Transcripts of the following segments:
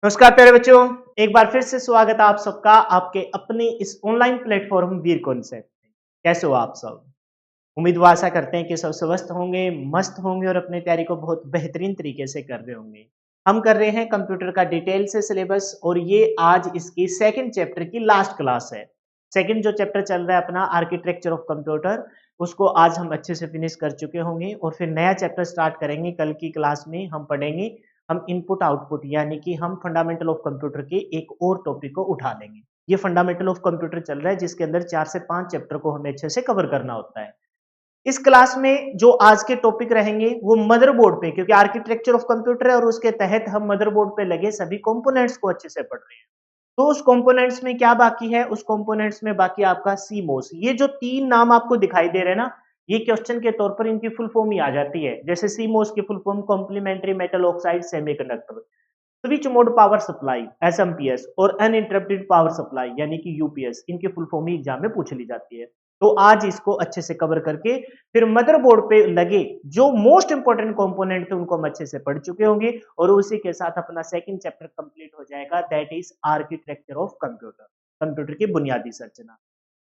नमस्कार प्यारे बच्चों, एक बार फिर से स्वागत है आप सबका आपके अपने इस ऑनलाइन प्लेटफॉर्म वीर कॉन्सेप्ट में। कैसे हो आप सब? उम्मीद व आशा करते हैं कि सब स्वस्थ होंगे, मस्त होंगे और अपनी तैयारी को बहुत बेहतरीन तरीके से कर रहे होंगे। हम कर रहे हैं कंप्यूटर का डिटेल से सिलेबस और ये आज इसकी सेकंड चैप्टर की लास्ट क्लास है। सेकंड जो चैप्टर चल रहा है अपना आर्किटेक्चर ऑफ कंप्यूटर, उसको आज हम अच्छे से फिनिश कर चुके होंगे और फिर नया चैप्टर स्टार्ट करेंगे। कल की क्लास में हम पढ़ेंगे हम इनपुट आउटपुट, यानी कि हम फंडामेंटल ऑफ कंप्यूटर के एक और टॉपिक को उठा लेंगे। ये फंडामेंटल ऑफ कंप्यूटर चल रहा है जिसके अंदर 4 से 5 चैप्टर को हमें अच्छे से कवर करना होता है। इस क्लास में जो आज के टॉपिक रहेंगे वो मदरबोर्ड पे, क्योंकि आर्किटेक्चर ऑफ कंप्यूटर है और उसके तहत हम मदरबोर्ड पे लगे सभी कंपोनेंट्स को अच्छे से पढ़ रहे हैं। तो उस कंपोनेंट्स में क्या बाकी है? उस कंपोनेंट्स में बाकी आपका सीमोस। ये जो 3 नाम आपको दिखाई दे रहे हैं ना, ये क्वेश्चन के तौर पर इनकी फुल फॉर्म ही आ जाती है। जैसे सीमोस की full form complementary metal oxide semiconductor, switch mode power supply SMPS और अनइंटरप्टेड पावर सप्लाई यानी कि यूपीएस, इनकी फुल फॉर्म ही एग्जाम में पूछ ली जाती है। तो आज इसको अच्छे से कवर करके फिर मदरबोर्ड पे लगे जो मोस्ट इंपोर्टेंट कंपोनेंट थे उनको हम अच्छे से पढ़ चुके होंगे और उसी के साथ अपना सेकंड चैप्टर कंप्लीट हो जाएगा, that is architecture of computer, computer की बुनियादी संरचना।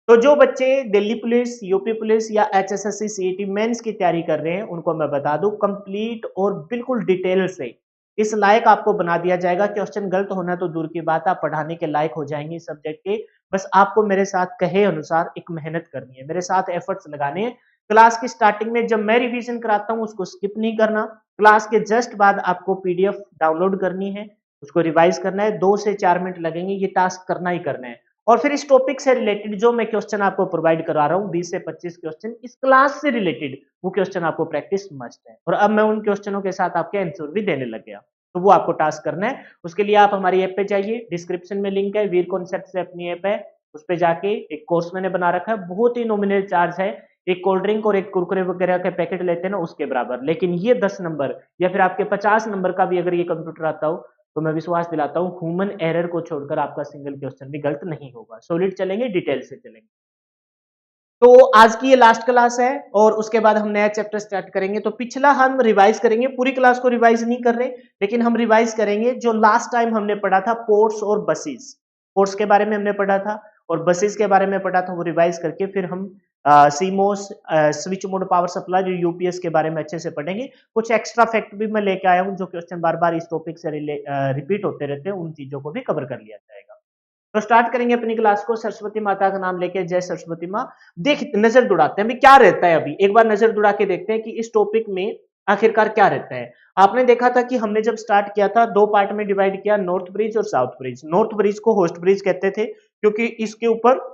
तो जो बच्चे दिल्ली पुलिस, यूपी पुलिस या एचएसएससी सीईटी मेंस की तैयारी कर रहे हैं उनको मैं बता दूं कंप्लीट और बिल्कुल डिटेल से इस लायक आपको बना दिया जाएगा। क्वेश्चन गलत होना तो दूर की बात, आप पढ़ाने के लायक हो जाएंगे इस सब्जेक्ट के। बस आपको मेरे साथ कहे अनुसार एक मेहनत करनी है, मेरे साथ एफर्ट्स लगाने हैं। क्लास की स्टार्टिंग में जब मैं रिवीजन कराता हूं उसको स्किप नहीं करना। क्लास के जस्ट बाद आपको पीडीएफ डाउनलोड करनी है, उसको रिवाइज करना है। 2 से 4 मिनट लगेंगे, ये टास्क करना ही करना है। और फिर इस टॉपिक से रिलेटेड जो मैं क्वेश्चन आपको प्रोवाइड करा रहा हूँ 20 से 25 क्वेश्चन इस क्लास से रिलेटेड, वो क्वेश्चन आपको प्रैक्टिस मस्ट है। और अब मैं उन क्वेश्चनों के साथ आपके आंसर भी देने लग गया, तो वो आपको टास्क करना है। उसके लिए आप हमारी ऐप पे जाइए, डिस्क्रिप्शन में लिंक है, वीर कॉन्सेप्ट से अपनी ऐप है, उस पे जाके एक कोर्स मैंने बना रखा है, बहुत ही नॉमिनल चार्ज है। एक कोल्ड ड्रिंक और एक कुरकुरे वगैरह के पैकेट लेते हैं ना उसके बराबर, लेकिन ये 10 नंबर या फिर आपके 50 नंबर का भी अगर ये कंप्यूटर आता हो तो मैं विश्वास दिलाता हूँ ह्यूमन एरर को छोड़कर आपका सिंगल क्वेश्चन भी गलत नहीं होगा। सॉलिड चलेंगे, डिटेल से चलेंगे। तो आज की ये लास्ट क्लास है और उसके बाद हम नया चैप्टर स्टार्ट करेंगे। तो पिछला हम रिवाइज करेंगे, पूरी क्लास को रिवाइज नहीं कर रहे, लेकिन हम रिवाइज करेंगे जो लास्ट टाइम हमने पढ़ा था पोर्ट्स और बसेस। पोर्ट्स के बारे में हमने पढ़ा था और बसेस के बारे में पढ़ा था, वो रिवाइज करके फिर हम CMOS switch mode power supply जो यूपीएस के बारे में अच्छे से पढ़ेंगे। कुछ एक्स्ट्रा फैक्ट भी मैं लेके आया हूँ जो क्वेश्चन बार बार इस टॉपिक से रिपीट होते रहते हैं, उन चीजों को भी कवर कर लिया जाएगा। तो स्टार्ट करेंगे अपनी क्लास को सरस्वती माता का नाम लेके। जय सरस्वती माँ। देख नजर दुड़ाते हैं अभी क्या रहता है, अभी एक बार नजर दुड़ा के देखते हैं कि इस टॉपिक में आखिरकार क्या रहता है। आपने देखा था कि हमने जब स्टार्ट किया था 2 पार्ट में डिवाइड किया, नॉर्थ ब्रिज और साउथ ब्रिज। नॉर्थ ब्रिज को होस्ट ब्रिज कहते थे क्योंकि इसके ऊपर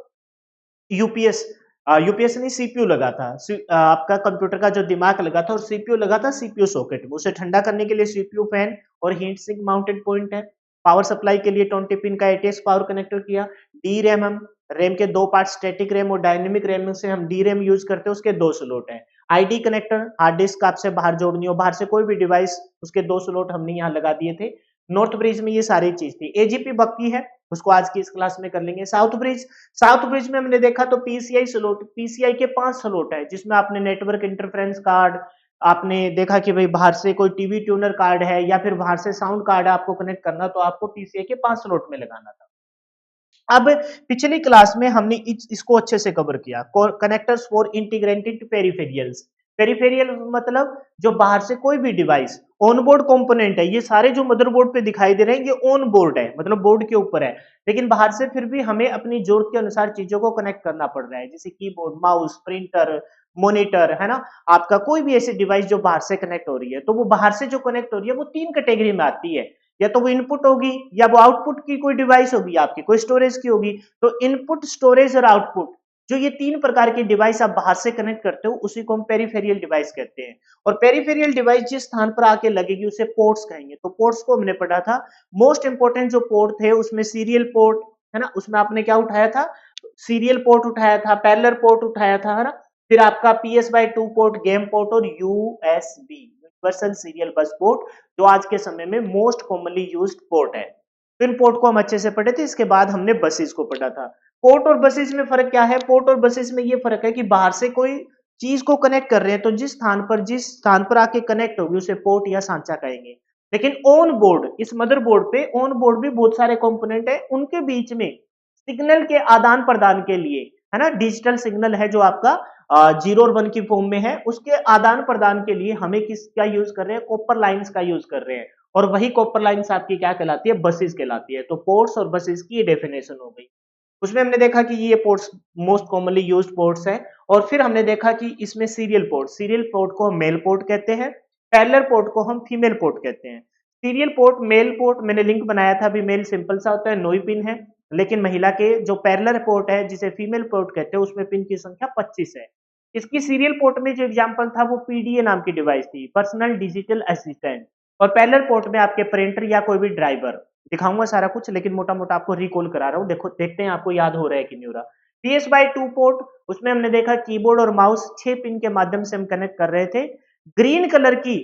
यूपीएस यूपीएस नहीं सीपीयू लगा था। आपका कंप्यूटर का जो दिमाग लगा था और सीपीयू लगा था सीपीयू सॉकेट में, उसे ठंडा करने के लिए सीपीयू फैन और हीट सिंक माउंटेड पॉइंट है। पावर सप्लाई के लिए 20 पिन का एटीएस पावर कनेक्टर किया। डी रैम, हम रैम के 2 पार्ट स्टैटिक रैम और डायनेमिक रैम से हम डी रैम यूज करते हैं, उसके 2 स्लॉट है। आईडी कनेक्टर, हार्ड डिस्क आपसे बाहर जोड़नी हो, बाहर से कोई भी डिवाइस, उसके 2 स्लॉट हमने यहाँ लगा दिए थे। नॉर्थ ब्रिज में ये सारी चीज थी। एजीपी बाकी है, उसको आज की इस क्लास में कर लेंगे। साउथ ब्रिज, साउथ ब्रिज में हमने देखा तो पीसीआई स्लॉट, पीसीआई के 5 स्लॉट है जिसमें आपने नेटवर्क इंटरफेरेंस कार्ड, आपने देखा कि भाई बाहर से कोई टीवी ट्यूनर कार्ड है या फिर बाहर से साउंड कार्ड है आपको कनेक्ट करना, तो आपको पीसीआई के 5 स्लॉट में लगाना था। अब पिछली क्लास में हमने इसको अच्छे से कवर किया, कनेक्टर्स फॉर इंटीग्रेटेड पेरिफेरियल्स। पेरिफेरियल मतलब जो बाहर से कोई भी डिवाइस, ऑनबोर्ड कंपोनेंट है, ये सारे जो मदरबोर्ड पे दिखाई दे रहे हैं ये ऑन बोर्ड है, मतलब बोर्ड के ऊपर है, लेकिन बाहर से फिर भी हमें अपनी जरूरत के अनुसार चीजों को कनेक्ट करना पड़ रहा है, जैसे कीबोर्ड, माउस, प्रिंटर, मॉनिटर, है ना। आपका कोई भी ऐसी डिवाइस जो बाहर से कनेक्ट हो रही है, तो वो बाहर से जो कनेक्ट हो रही है वो 3 कैटेगरी में आती है, या तो वो इनपुट होगी या वो आउटपुट की कोई डिवाइस होगी, आपकी कोई स्टोरेज की होगी। तो इनपुट, स्टोरेज और आउटपुट, जो ये 3 प्रकार की डिवाइस आप बाहर से कनेक्ट करते हो उसी को हम पेरिफेरियल डिवाइस कहते हैं। और पेरिफेरियल डिवाइस जिस स्थान पर आके लगेगी उसे पोर्ट्स कहेंगे। तो पोर्ट्स को हमने पढ़ा था, मोस्ट इंपोर्टेंट जो पोर्ट थे उसमें सीरियल पोर्ट, है ना, उसमें आपने क्या उठाया था, सीरियल पोर्ट उठाया था, पैरेलल पोर्ट उठाया था, है ना। फिर आपका PS/2 पोर्ट, गेम पोर्ट और USB, universal serial bus port, जो आज के समय में मोस्ट कॉमनली यूज्ड पोर्ट है। तो इन पोर्ट को हम अच्छे से पढ़े थे। इसके बाद हमने बसेस को पढ़ा था। पोर्ट और बसेस में फर्क क्या है? पोर्ट और बसेस में ये फर्क है कि बाहर से कोई चीज को कनेक्ट कर रहे हैं तो जिस स्थान पर आके कनेक्ट होगी उसे पोर्ट या सांचा कहेंगे। लेकिन ऑन बोर्ड, इस मदरबोर्ड पे ऑन बोर्ड भी बहुत सारे कंपोनेंट है, उनके बीच में सिग्नल के आदान प्रदान के लिए, है ना, डिजिटल सिग्नल है जो आपका 0 और 1 की फॉर्म में है, उसके आदान प्रदान के लिए हमें किसका यूज कर रहे हैं, कॉपर लाइंस का यूज कर रहे हैं। और वही कॉपर लाइंस आपकी क्या कहलाती है, बसेस कहलाती है। तो पोर्ट्स और बसेस की ये डेफिनेशन हो गई। उसमें हमने देखा कि ये ports most commonly used ports हैं। और फिर हमने देखा कि इसमें सीरियल पोर्ट को हम मेल पोर्ट कहते हैं, पैरेलल पोर्ट को हम फीमेल पोर्ट कहते हैं। सीरियल पोर्ट, मेल पोर्ट मैंने लिंक बनाया था, अभी मेल सिंपल सा होता है, 9 पिन है, लेकिन महिला के जो पैरेलल पोर्ट है जिसे फीमेल पोर्ट कहते हैं उसमें पिन की संख्या 25 है। इसकी सीरियल पोर्ट में जो एग्जांपल था वो पीडीए नाम की डिवाइस थी, पर्सनल डिजिटल असिस्टेंट। और पैरेलल पोर्ट में आपके प्रिंटर या कोई भी ड्राइवर, दिखाऊंगा सारा कुछ लेकिन मोटा मोटा आपको रिकॉल करा रहा हूँ, देखो देखते हैं आपको याद हो रहा है कि नहीं हो रहा। PS/2 पोर्ट, उसमें हमने देखा कीबोर्ड और माउस 6 पिन के माध्यम से हम कनेक्ट कर रहे थे। ग्रीन कलर की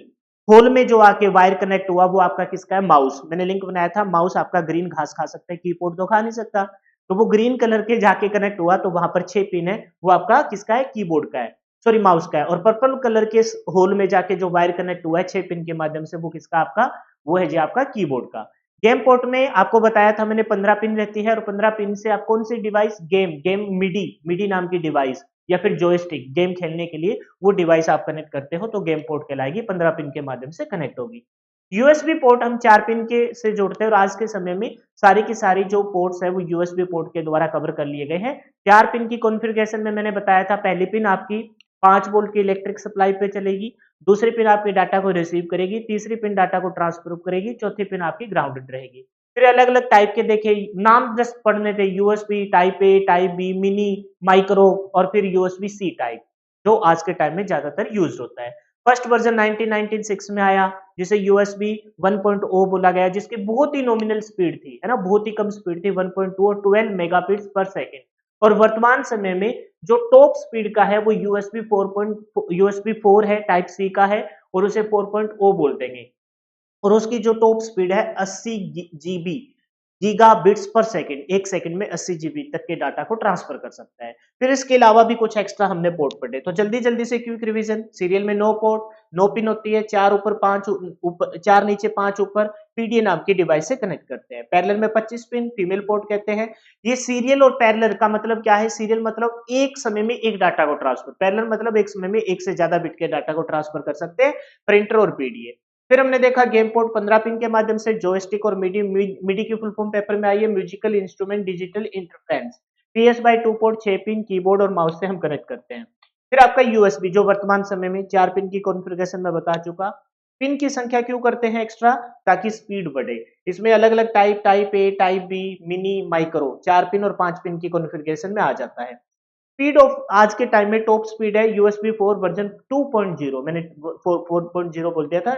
होल में जो आके वायर कनेक्ट हुआ वो आपका किसका है, माउस। मैंने लिंक बनाया था, माउस आपका ग्रीन घास खा सकता है, कीबोर्ड तो खा नहीं सकता। तो वो ग्रीन कलर के जाके कनेक्ट हुआ तो वहां पर 6 पिन है, वो आपका किसका है, कीबोर्ड का है, सॉरी माउस का है। और पर्पल कलर के होल में जाके जो वायर कनेक्ट हुआ है 6 पिन के माध्यम से, वो किसका आपका, वो है जी आपका कीबोर्ड का। गेम पोर्ट में आपको बताया था मैंने 15 पिन रहती है, और 15 पिन से आप कौन सी डिवाइस, गेम मिडी नाम की डिवाइस या फिर जॉयस्टिक, गेम खेलने के लिए वो डिवाइस आप कनेक्ट करते हो तो गेम पोर्ट कहलाएगी, 15 पिन के माध्यम से कनेक्ट होगी। यूएसबी पोर्ट हम 4 पिन के से जोड़ते हैं, और आज के समय में सारी की सारी जो पोर्ट्स है वो यूएसबी पोर्ट के द्वारा कवर कर लिए गए हैं। 4 पिन की कॉन्फ़िगरेशन में मैंने बताया था, पहली पिन आपकी 5 वोल्ट की इलेक्ट्रिक सप्लाई पे चलेगी, दूसरी पिन आपकी डाटा को रिसीव करेगी, तीसरी पिन डाटा को ट्रांसफर करेगी, चौथी पिन आपकी ग्राउंडेड रहेगी। फिर अलग-अलग टाइप के देखिए नाम जस्ट पढ़ने थे, USB type A, type B, mini, micro और फिर यूएसबी सी टाइप, जो आज के टाइम में ज्यादातर यूज होता है। फर्स्ट वर्जन 1996 में आया जिसे यूएसबी 1.0 बोला गया, जिसकी बहुत ही नॉमिनल स्पीड थी, है ना, बहुत ही कम स्पीड थी, 1.2 और 12 मेगाबिट्स पर सेकंड। और वर्तमान समय में जो टॉप स्पीड का है वो यूएसबी 4 है, टाइप सी का है, और उसे 4.0 बोल देंगे। और उसकी जो टॉप स्पीड है 80 जीबी गीगाबिट्स पर सेकंड, एक सेकंड में 80 जीबी तक के डाटा को ट्रांसफर कर सकता है। फिर इसके अलावा भी कुछ एक्स्ट्रा हमने पोर्ट पढ़े, तो जल्दी जल्दी से क्विक रिवीजन। सीरियल में 9 पोर्ट, 9 पिन होती है, 4 ऊपर 5 ऊपर, 4 नीचे 5 ऊपर, पीडीए नाम की डिवाइस से कनेक्ट करते हैं। पैरेलल में 25 पिन, फीमेल पोर्ट कहते हैं। ये सीरियल और पैरेलल का मतलब क्या है, सीरियल मतलब एक समय में एक डाटा को ट्रांसफर, पैरेलल मतलब एक समय में एक से ज्यादा बिट के डाटा को ट्रांसफर कर सकते हैं, प्रिंटर और पीडीए। फिर हमने देखा गेम पोर्ट 15 पिन के माध्यम से, जॉयस्टिक और मिडी की फुल फॉर्म पेपर में आई है, musical instrument digital interference. PS/2 port 6 pin keyboard और माउस से हम कनेक्ट करते हैं। फिर आपका यूएसबी जो वर्तमान समय में 4 पिन की कॉन्फ़िगरेशन में बता चुका। पिन की संख्या क्यों करते हैं एक्स्ट्रा, ताकि स्पीड बढ़े। इसमें अलग अलग type A, type B, mini, micro, 4 pin और 5 पिन की कॉन्फ़िगरेशन में आ जाता है। स्पीड ऑफ आज के टाइम में टॉप स्पीड है यूएसबी 4 वर्जन 2.0, मैंने 4.0 बोल दिया था,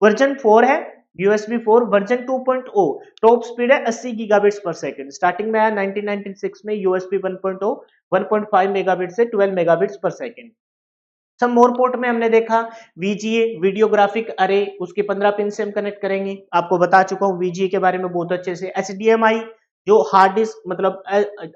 वर्जन 4 है, यूएसबी 4 वर्जन 2.0, टॉप स्पीड है 80 गीगाबिट्स पर सेकंड। स्टार्टिंग में आया 1996 में यूएसबी 1.0, 1.5 मेगाबिट से 12 मेगाबिट्स पर सेकंड। सब मोर पोर्ट में हमने देखा वीजीए, वीडियोग्राफिक अरे, उसके 15 पिन से हम कनेक्ट करेंगे, आपको बता चुका हूँ वीजीए के बारे में बहुत अच्छे से। एचडीएमआई जो हार्ड डिस्क मतलब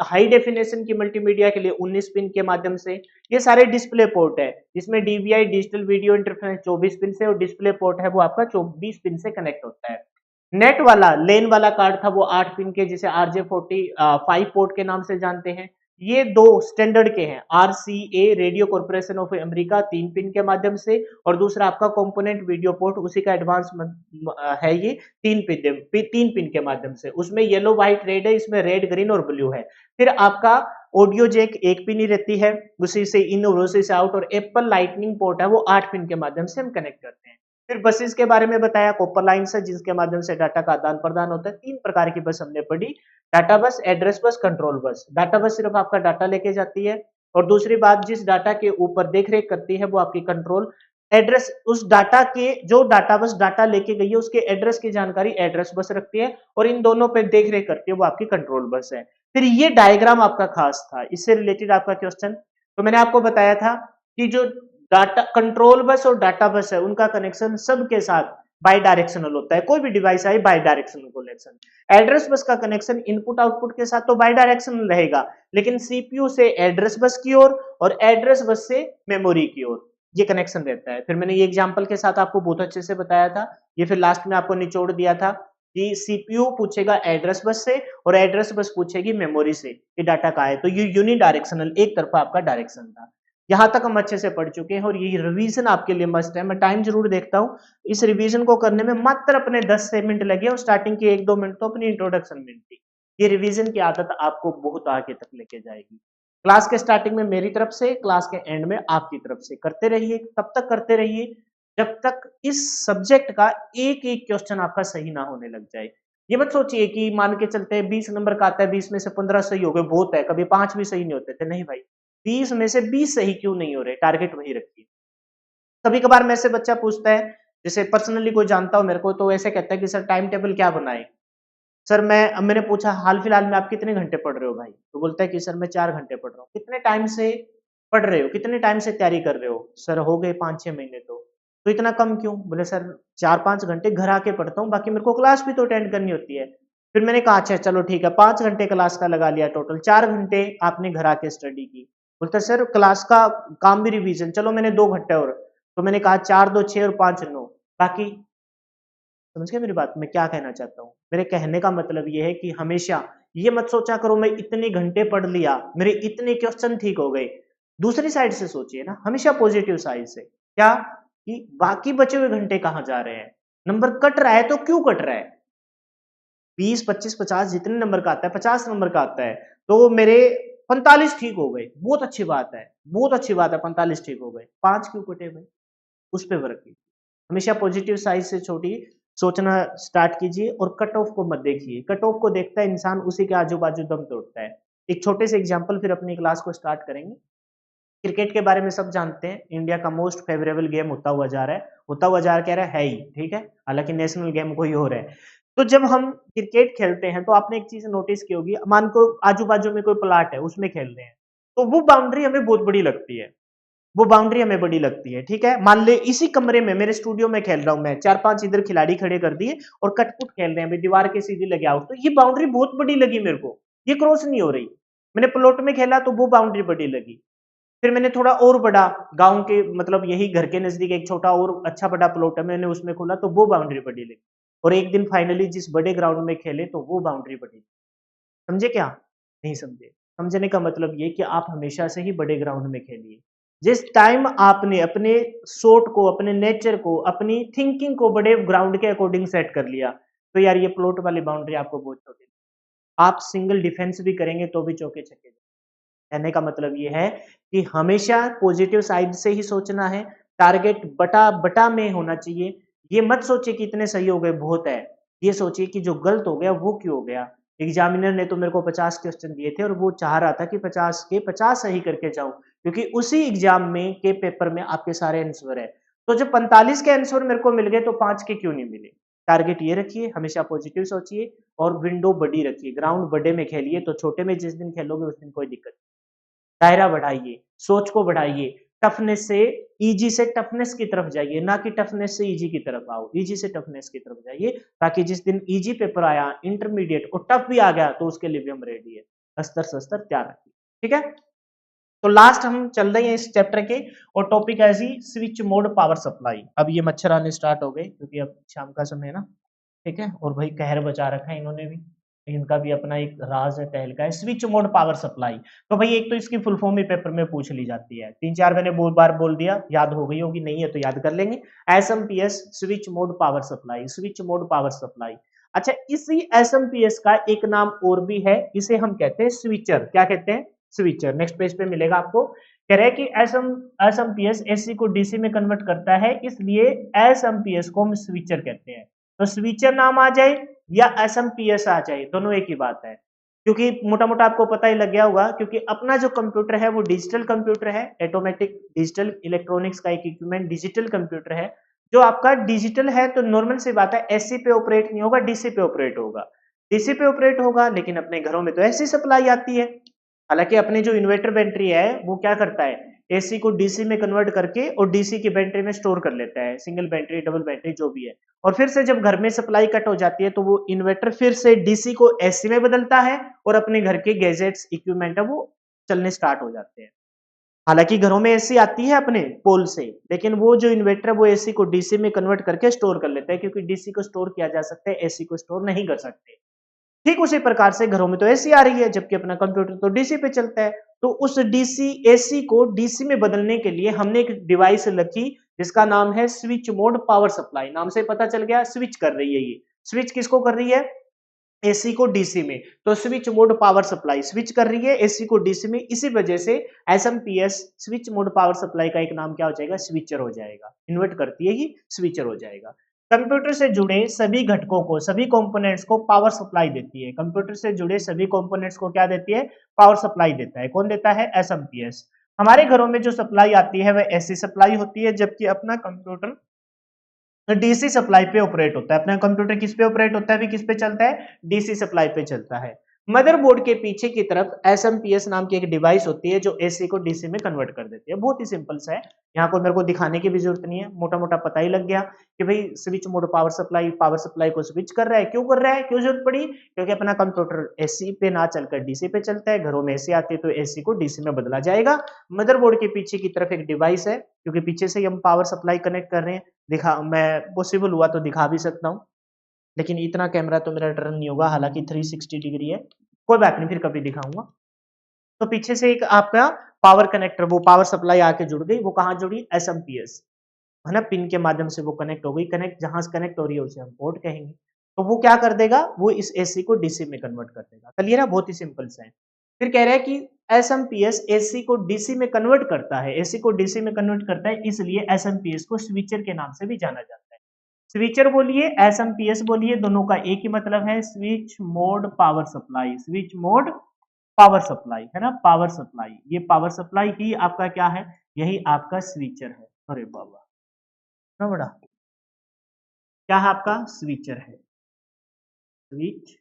हाई डेफिनेशन की मल्टीमीडिया के लिए 19 पिन के माध्यम से। ये सारे डिस्प्ले पोर्ट है, जिसमें DVI digital video interference 24 pin से, और डिस्प्ले पोर्ट है वो आपका 24 पिन से कनेक्ट होता है। नेट वाला लेन वाला कार्ड था वो 8 पिन के, जिसे RJ40 5 पोर्ट के नाम से जानते हैं। ये दो स्टैंडर्ड के हैं, RCA radio corporation of America 3 pin के माध्यम से, और दूसरा आपका कंपोनेंट वीडियो पोर्ट उसी का एडवांस है, ये 3 पिन के माध्यम से। उसमें येलो व्हाइट रेड है, इसमें रेड ग्रीन और ब्लू है। फिर आपका ऑडियो जैक 1 पिन ही रहती है, उसी से इन और उसी से आउट, और एप्पल लाइटनिंग पोर्ट है वो 8 पिन के माध्यम से हम कनेक्ट करते हैं। फिर बसेस के बारे में बताया, कॉपर लाइन्स है जिसके माध्यम से डाटा का आदान प्रदान होता है। 3 प्रकार की बस हमने पढ़ी, डाटा बस, address bus, control bus. Data बस सिर्फ आपका डाटा लेके जाती है, और दूसरी बात जिस डाटा के ऊपर देखरेख करती है वो आपकी कंट्रोल एड्रेस, उस डाटा के जो डाटा बस डाटा लेके गई है उसके एड्रेस की जानकारी एड्रेस बस रखती है, और इन दोनों पे देखरेख करती है वो आपकी कंट्रोल बस है। फिर ये डायग्राम आपका खास था, इससे रिलेटेड आपका क्वेश्चन, तो मैंने आपको बताया था कि जो डाटा कंट्रोल बस और डाटा बस है उनका कनेक्शन सबके साथ बाई डायरेक्शनल होता है, कोई भी डिवाइस आई bidirectional connection. Address bus का कनेक्शन इनपुट आउटपुट के साथ तो बाई डायरेक्शनल रहेगा, लेकिन सीपीयू से एड्रेस बस की ओर और एड्रेस बस से मेमोरी की ओर, ये कनेक्शन रहता है। फिर मैंने ये एग्जांपल के साथ आपको बहुत अच्छे से बताया था। ये फिर लास्ट में आपको निचोड़ दिया था कि सीपीयू पूछेगा एड्रेस बस से और एड्रेस बस पूछेगी मेमोरी से कि डाटा कहाँ है। तो ये यूनिडायरेक्शनल एक तरफा आपका डायरेक्शन था। यहाँ तक हम अच्छे से पढ़ चुके हैं और ये रिवीजन आपके लिए मस्ट है। मैं टाइम जरूर देखता हूँ। इस रिवीजन को करने में मात्र अपने 10 से मिनट लगे और स्टार्टिंग के 1-2 मिनट तो अपनी इंट्रोडक्शन में थी। ये रिवीजन की आदत आपको बहुत आगे तक लेके जाएगी। क्लास के स्टार्टिंग में मेरी तरफ से, क्लास के एंड में आपकी तरफ से करते रहिए, तब तक करते रहिए जब तक इस सब्जेक्ट का एक एक क्वेश्चन आपका सही ना होने लग जाए। ये मत सोचिए कि मान के चलते हैं 20 नंबर का आता है, 20 में से 15 सही हो गए बहुत है, कभी 5 भी सही नहीं होते थे। नहीं भाई, 20 में से 20 सही क्यों नहीं हो रहे, टारगेट वही रखिए। कभी कभार मेरे से बच्चा पूछता है, जैसे पर्सनली कोई जानता हो मेरे को, तो ऐसे कहता है कि सर टाइम टेबल क्या बनाए। सर मैंने पूछा हाल फिलहाल में आप कितने घंटे पढ़ रहे हो भाई? तो बोलता है कि सर मैं 4 घंटे पढ़ रहा हूँ। कितने टाइम से पढ़ रहे हो? कितने टाइम से तैयारी कर रहे हो? सर हो गए 5-6 महीने तो इतना कम क्यों? बोले सर 4-5 घंटे घर आके पढ़ता हूँ, बाकी मेरे को क्लास भी तो अटेंड करनी होती है। फिर मैंने कहा अच्छा चलो ठीक है, 5 घंटे क्लास का लगा लिया टोटल, 4 घंटे आपने घर आके स्टडी की। बोलता सर क्लास का काम भी रिवीजन, चलो मैंने 2 घंटे और। तो मैंने कहा 4 2 6 और 5 9 बाकी। समझ गए मेरी बात? मैं क्या कहना चाहता हूँ? मेरे कहने का मतलब ये है कि हमेशा ये मत सोचा करो मैं इतने घंटे पढ़ लिया, मेरे इतने क्वेश्चन ठीक हो गए। दूसरी साइड से सोचिए ना, हमेशा पॉजिटिव साइड से। क्या? कि बाकी बचे हुए घंटे कहाँ जा रहे हैं? नंबर कट रहा है तो क्यों कट रहा है? 20 25 50 जितने नंबर का आता है, 50 नंबर का आता है, तो मेरे 45 ठीक हो गए, बहुत अच्छी बात है, बहुत अच्छी बात है, 45 ठीक हो गए, 5 क्यों कटे भाई? उस पे वर्क कीजिए। हमेशा पॉजिटिव साइड से छोटी सोचना स्टार्ट कीजिए और कट ऑफ को मत देखिए। कट ऑफ को देखता है इंसान, उसी के आजू बाजू दम तोड़ता है। एक छोटे से एग्जाम्पल फिर अपनी क्लास को स्टार्ट करेंगे। क्रिकेट के बारे में सब जानते हैं, इंडिया का मोस्ट फेवरेबल गेम होता हुआ जा रहा है, होता हुआ जा कह रहा है ही, ठीक है, हालांकि नेशनल गेम कोई और है। तो जब हम क्रिकेट खेलते हैं तो आपने एक चीज नोटिस की होगी, मान को आजू बाजू में कोई प्लाट है उसमें खेल रहे हैं, तो वो बाउंड्री हमें बहुत बड़ी लगती है, वो बाउंड्री हमें बड़ी लगती है, ठीक है। मान ले इसी कमरे में मेरे स्टूडियो में खेल रहा हूं मैं, 4-5 इधर खिलाड़ी खड़े कर दिए और कटपुट खेल रहे हैं भाई, दीवार के सीधे लगे आउट, तो ये बाउंड्री बहुत बड़ी लगी मेरे को, ये क्रॉस नहीं हो रही। मैंने प्लॉट में खेला तो वो बाउंड्री बड़ी लगी। फिर मैंने थोड़ा और बड़ा, गांव के मतलब यही घर के नजदीक एक छोटा और अच्छा बड़ा प्लॉट है, मैंने उसमें खोला तो वो बाउंड्री बड़ी लगी। और एक दिन फाइनली जिस बड़े ग्राउंड में खेले तो वो बाउंड्री बड़ी। समझे क्या? नहीं समझे? समझने का मतलब ये कि आप हमेशा से ही बड़े ग्राउंड में खेलिए। जिस टाइम आपने अपने शॉट को, अपने नेचर को, अपनी थिंकिंग को बड़े ग्राउंड के अकॉर्डिंग सेट कर लिया, तो यार ये प्लॉट वाली बाउंड्री आपको बहुत छोटी, आप सिंगल डिफेंस भी करेंगे तो भी चौके छक्के। कहने का मतलब ये है कि हमेशा पॉजिटिव साइड से ही सोचना है, टारगेट बटा बटा में होना चाहिए। ये मत सोचिए कि इतने सही हो गए बहुत है, ये सोचिए कि जो गलत हो गया वो क्यों हो गया। एग्जामिनर ने तो मेरे को 50 क्वेश्चन दिए थे और वो चाह रहा था कि 50 के 50 सही करके जाऊं, क्योंकि उसी एग्जाम में के पेपर में आपके सारे आंसर है। तो जब 45 के आंसर मेरे को मिल गए तो 5 के क्यों नहीं मिले? टारगेट ये रखिए, हमेशा पॉजिटिव सोचिए और विंडो बड़ी रखिए, ग्राउंड बड़े में खेलिए, तो छोटे में जिस दिन खेलोगे उस दिन कोई दिक्कत। दायरा बढ़ाइए, सोच को बढ़ाइए, टफनेस से इजी से टफनेस की तरफ जाइए, ना कि टफनेस से इजी की तरफ आओ, इजी से टफनेस की तरफ जाइए, ताकि जिस दिन इजी पेपर आया, इंटरमीडिएट और टफ भी आ गया तो उसके लिए भी हम रेडी है। अस्तर शस्त्र तैयार रखिए, ठीक है। तो लास्ट हम चल रहे हैं इस चैप्टर के और टॉपिक है जी स्विच मोड पावर सप्लाई। अब ये मच्छर आने स्टार्ट हो गए क्योंकि अब शाम का समय है ना, ठीक है, और भाई कहर बचा रखा है इन्होंने भी, इनका भी अपना एक राज है, तहलका है। स्विच मोड पावर सप्लाई, तो भाई एक तो इसकी फुल फॉर्म ही पेपर में पूछ ली जाती है, 3-4 मैंने बार बोल दिया, याद हो गई होगी, नहीं है तो याद कर लेंगे। SMPS switch mode power supply, switch mode power supply. अच्छा, इसी एसएमपीएस का एक नाम और भी है, इसे हम कहते हैं स्विचर। क्या कहते हैं? स्विचर। नेक्स्ट पेज पे मिलेगा आपको। कह रहे हैं कि एसएमपीएस एसी को डीसी में कन्वर्ट करता है, इसलिए एसएमपीएस को हम स्विचर कहते हैं। तो स्विचर नाम आ जाए या एसएमपीएस आ जाए, दोनों एक ही बात है, क्योंकि मोटा मोटा आपको पता ही लग गया होगा, क्योंकि अपना जो कंप्यूटर है वो डिजिटल कंप्यूटर है, ऑटोमेटिक डिजिटल इलेक्ट्रॉनिक्स का एक इक्विपमेंट डिजिटल कंप्यूटर है। जो आपका डिजिटल है तो नॉर्मल सी बात है, एसी पे ऑपरेट नहीं होगा, डीसी पे ऑपरेट होगा। डीसी पे ऑपरेट होगा, लेकिन अपने घरों में तो ऐसी सप्लाई आती है। हालांकि अपने जो इन्वर्टर बैटरी है वो क्या करता है, एसी को डीसी में कन्वर्ट करके और डीसी की बैटरी में स्टोर कर लेता है, सिंगल बैटरी डबल बैटरी जो भी है। और फिर से जब घर में सप्लाई कट हो जाती है तो वो इन्वर्टर फिर से डीसी को एसी में बदलता है और अपने घर के गैजेट्स इक्विपमेंट है वो चलने स्टार्ट हो जाते हैं। हालांकि घरों में एसी आती है अपने पोल से, लेकिन वो जो इन्वर्टर है वो एसी को डीसी में कन्वर्ट करके स्टोर कर लेता है, क्योंकि डीसी को स्टोर किया जा सकता है, एसी को स्टोर नहीं कर सकते। ठीक उसी प्रकार से घरों में तो एसी आ रही है, जबकि अपना कंप्यूटर तो डीसी पे चलता है। तो उस डीसी एसी को डीसी में बदलने के लिए हमने एक डिवाइस रखी, जिसका नाम है स्विच मोड पावर सप्लाई। नाम से पता चल गया, स्विच कर रही है ये। स्विच किसको कर रही है? एसी को डीसी में। तो switch mode power supply switch कर रही है एसी को डीसी में। इसी वजह से SMPS switch mode power supply का एक नाम क्या हो जाएगा? स्विचर हो जाएगा। इन्वर्ट करती है ही, स्विचर हो जाएगा। कंप्यूटर से जुड़े सभी घटकों को, सभी कंपोनेंट्स को पावर सप्लाई देती है। कंप्यूटर से जुड़े सभी कंपोनेंट्स को क्या देती है? पावर सप्लाई देता है। कौन देता है? एसएमपीएस। हमारे घरों में जो सप्लाई आती है वह एसी सप्लाई होती है, जबकि अपना कंप्यूटर डीसी सप्लाई पे ऑपरेट होता है। अपना कंप्यूटर किस पे ऑपरेट होता है? भी किस पे चलता है? डीसी सप्लाई पे चलता है। मदरबोर्ड के पीछे की तरफ एसएमपीएस नाम की एक डिवाइस होती है, जो एसी को डीसी में कन्वर्ट कर देती है। बहुत ही सिंपल सा है, यहाँ को मेरे को दिखाने की भी जरूरत नहीं है, मोटा मोटा पता ही लग गया कि भाई स्विच मोड पावर सप्लाई को स्विच कर रहा है। क्यों कर रहा है? क्यों जरूरत पड़ी? क्योंकि अपना कंप्यूटर एसी पे ना चलकर डीसी पे चलता है। घरों में एसी आती है तो एसी को डीसी में बदला जाएगा। मदरबोर्ड के पीछे की तरफ एक डिवाइस है, क्योंकि पीछे से ही हम पावर सप्लाई कनेक्ट कर रहे हैं। दिखा, मैं पॉसिबल हुआ तो दिखा भी सकता हूँ, लेकिन इतना कैमरा तो मेरा टर्न नहीं होगा, हालांकि 360 डिग्री है। कोई बात नहीं, फिर कभी दिखाऊंगा। तो पीछे से एक आपका पावर कनेक्टर, वो पावर सप्लाई आके जुड़ गई। वो कहाँ जुड़ी? एसएमपीएस, है ना, पिन के माध्यम से वो कनेक्ट हो गई। कनेक्ट जहां से कनेक्ट हो रही है उसे हम पोर्ट कहेंगे। तो वो क्या कर देगा? वो इस एसी को डीसी में कन्वर्ट कर देगा। क्लियर है? बहुत ही सिंपल सा है। फिर कह रहा है कि एसएमपीएस एसी को डीसी में कन्वर्ट करता है। एसी को डीसी में कन्वर्ट करता है, इसलिए एसएमपीएस को स्विचर के नाम से भी जाना जाता है। स्विचर बोलिए, एसएमपीएस बोलिए, दोनों का एक ही मतलब है, switch mode power supply. Switch mode power supply, है ना, पावर सप्लाई। ये पावर सप्लाई ही आपका क्या है? यही आपका स्विचर है। अरे बाबा, ना बड़ा क्या है? आपका स्विचर है। स्विच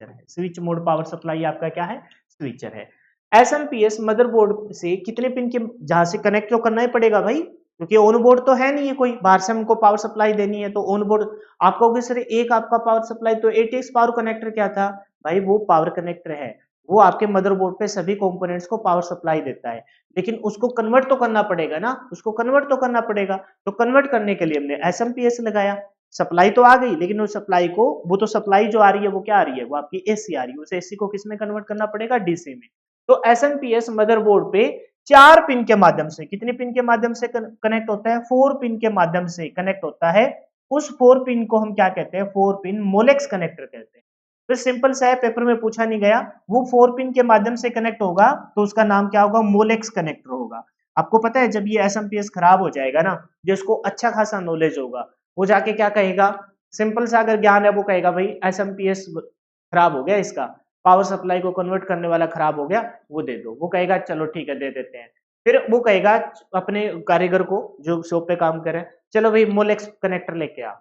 है, स्विच मोड पावर सप्लाई आपका क्या है? स्विचर है। एसएमपीएस मदरबोर्ड से कितने पिन के, जहां से कनेक्ट तो करना ही पड़ेगा भाई, क्योंकि ऑन बोर्ड तो है नहीं है कोई, बाहर से हमको पावर सप्लाई देनी है। तो ऑन बोर्ड आपको सर एक आपका पावर सप्लाई, तो एटीएक्स पावर कनेक्टर क्या था भाई? वो पावर कनेक्टर है। वो आपके मदरबोर्ड पे सभी कंपोनेंट्स को पावर सप्लाई देता है, लेकिन उसको कन्वर्ट तो करना पड़ेगा ना, उसको कन्वर्ट तो करना पड़ेगा। तो कन्वर्ट करने के लिए हमने एसएमपीएस लगाया। सप्लाई तो आ गई, लेकिन उस सप्लाई को, वो तो सप्लाई जो आ रही है वो क्या आ रही है? वो आपकी एसी आ रही है। उस एसी को किस में कन्वर्ट करना पड़ेगा? डीसी में। तो एसएमपीएस मदरबोर्ड पे 4 पिन के माध्यम से, कितने पिन के माध्यम से कनेक्ट होता है? 4 पिन के माध्यम से कनेक्ट होता है। उस 4 पिन को हम क्या कहते हैं? 4 पिन मोलेक्स कनेक्टर कहते हैं। तो सिंपल सा है, पेपर में पूछा नहीं गया। वो 4 पिन के माध्यम से कनेक्ट होगा तो उसका नाम क्या होगा? मोलेक्स कनेक्टर होगा। आपको पता है, जब ये एसएमपीएस खराब हो जाएगा ना, जिसको अच्छा खासा नॉलेज होगा, वो जाके क्या कहेगा? सिंपल सा अगर ज्ञान है, वो कहेगा भाई एसएमपीएस खराब हो गया, इसका पावर सप्लाई को कन्वर्ट करने वाला खराब हो गया, वो दे दो। वो कहेगा चलो ठीक है, दे देते हैं। फिर वो कहेगा अपने कारीगर को, जो शॉप पे काम करे, चलो भाई मोलेक्स कनेक्टर लेके आ।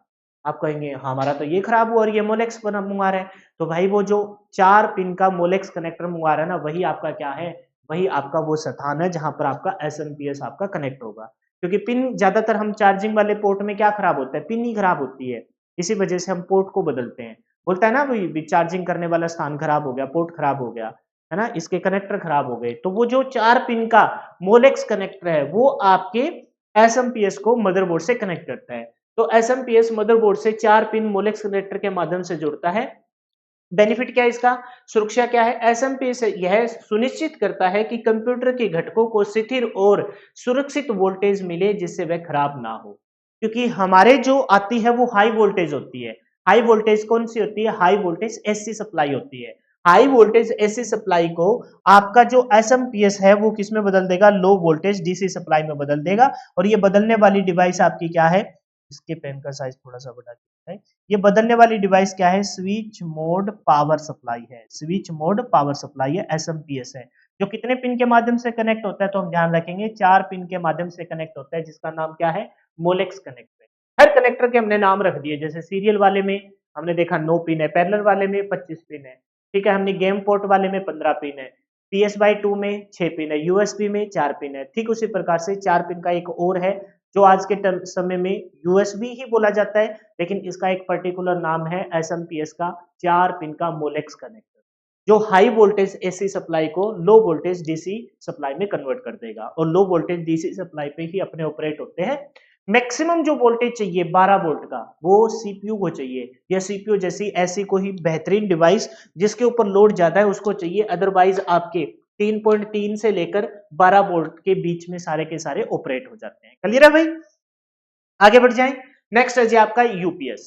आप कहेंगे हाँ, हमारा तो ये खराब हुआ और ये मोलेक्स बना मंगा रहा है। तो भाई वो जो 4 पिन का मोलेक्स कनेक्टर मंगा रहा है ना, वही आपका क्या है? वही आपका वो स्थान है जहां पर आपका एसएमपीएस आपका कनेक्ट होगा। क्योंकि पिन ज्यादातर हम चार्जिंग वाले पोर्ट में क्या खराब होता है? पिन ही खराब होती है। इसी वजह से हम पोर्ट को बदलते हैं। बोलता है ना भाई, चार्जिंग करने वाला स्थान खराब हो गया, पोर्ट खराब हो गया, है ना, इसके कनेक्टर खराब हो गए। तो वो जो 4 पिन का मोलेक्स कनेक्टर है, वो आपके एसएमपीएस को मदरबोर्ड से कनेक्ट करता है। तो एसएमपीएस मदरबोर्ड से 4 पिन मोलेक्स कनेक्टर के माध्यम से जुड़ता है। बेनिफिट क्या है इसका? सुरक्षा क्या है? एसएमपीएस यह सुनिश्चित करता है कि कंप्यूटर के घटकों को स्थिर और सुरक्षित वोल्टेज मिले, जिससे वह खराब ना हो। क्योंकि हमारे जो आती है वो हाई वोल्टेज होती है। हाई वोल्टेज कौन सी होती है? हाई वोल्टेज एसी सप्लाई होती है। हाई वोल्टेज एसी सप्लाई को आपका जो एसएमपीएस है वो किस में बदल देगा? लो वोल्टेज डीसी सप्लाई में बदल देगा। और ये बदलने वाली डिवाइस आपकी क्या है? इसके पेन का साइज थोड़ा सा बढ़ा दिया है। ये बदलने वाली डिवाइस क्या है? स्विच मोड पावर सप्लाई है। स्विच मोड पावर सप्लाई है, एसएमपीएस है। जो कितने पिन के माध्यम से कनेक्ट होता है? तो हम ध्यान रखेंगे 4 पिन के माध्यम से कनेक्ट होता है, जिसका नाम क्या है? Molex connector. हर कनेक्टर के हमने नाम रख दिए। जैसे सीरियल वाले में हमने देखा 9 पिन है, पैरेलल वाले में 25 पिन है, ठीक है, हमने गेम पोर्ट वाले में 15 पिन है, PS/2 में 6 पिन है, यूएसबी में 4 पिन है। ठीक उसी प्रकार से 4 पिन का एक और है, जो आज के समय में यूएसबी ही बोला जाता है, लेकिन इसका एक पर्टिकुलर नाम है एसएमपीएस का 4 पिन का मोलेक्स कनेक्टर। जो हाई वोल्टेज एसी सप्लाई को लो वोल्टेज डीसी सप्लाई में कन्वर्ट कर देगा और लो वोल्टेज डीसी सप्लाई पे ही अपने ऑपरेट होते हैं। मैक्सिमम जो वोल्टेज चाहिए 12 वोल्ट का वो सीपीयू को चाहिए, या सीपीयू जैसी ऐसी कोई बेहतरीन डिवाइस जिसके ऊपर लोड ज्यादा है उसको चाहिए, अदरवाइज आपके 3.3 से लेकर 12 वोल्ट के बीच में सारे के सारे ऑपरेट हो जाते हैं। क्लियर है भाई? आगे बढ़ जाएं। नेक्स्ट है जी आपका यूपीएस।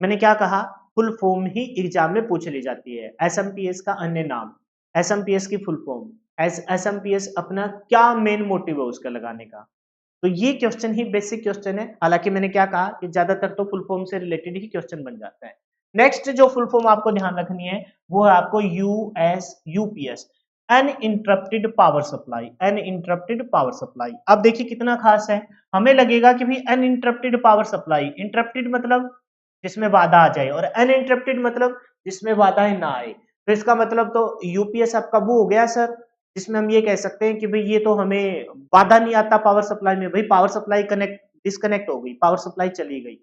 मैंने क्या कहा, फुल फॉर्म ही एग्जाम में पूछ ली जाती है। एसएमपीएस का अन्य नाम, एसएमपीएस की फुल फॉर्म, एसएमपीएस अपना क्या मेन मोटिव है उसका लगाने का। तो ये क्वेश्चन ही बेसिक क्वेश्चन है, हालांकि मैंने क्या कहा कि ज्यादातर तो फुल फॉर्म से रिलेटेड ही क्वेश्चन बन जाता है। नेक्स्ट जो फुल फॉर्म आपको ध्यान रखनी है वो है आपको UPS, uninterrupted power supply, uninterrupted power supply. अब देखिए कितना खास है, हमें लगेगा कि भाई अनइंटरप्टेड पावर सप्लाई, इंटरप्टेड मतलब जिसमें बाधा आ जाए और अनइंटरप्टेड मतलब जिसमें बाधाएं ना आए। तो इसका मतलब तो यूपीएस आपका वो हो गया सर जिसमें हम ये कह सकते हैं कि भाई ये तो हमें बाधा नहीं आता पावर सप्लाई में। भाई पावर सप्लाई कनेक्ट डिस्कनेक्ट हो गई, पावर सप्लाई चली गई,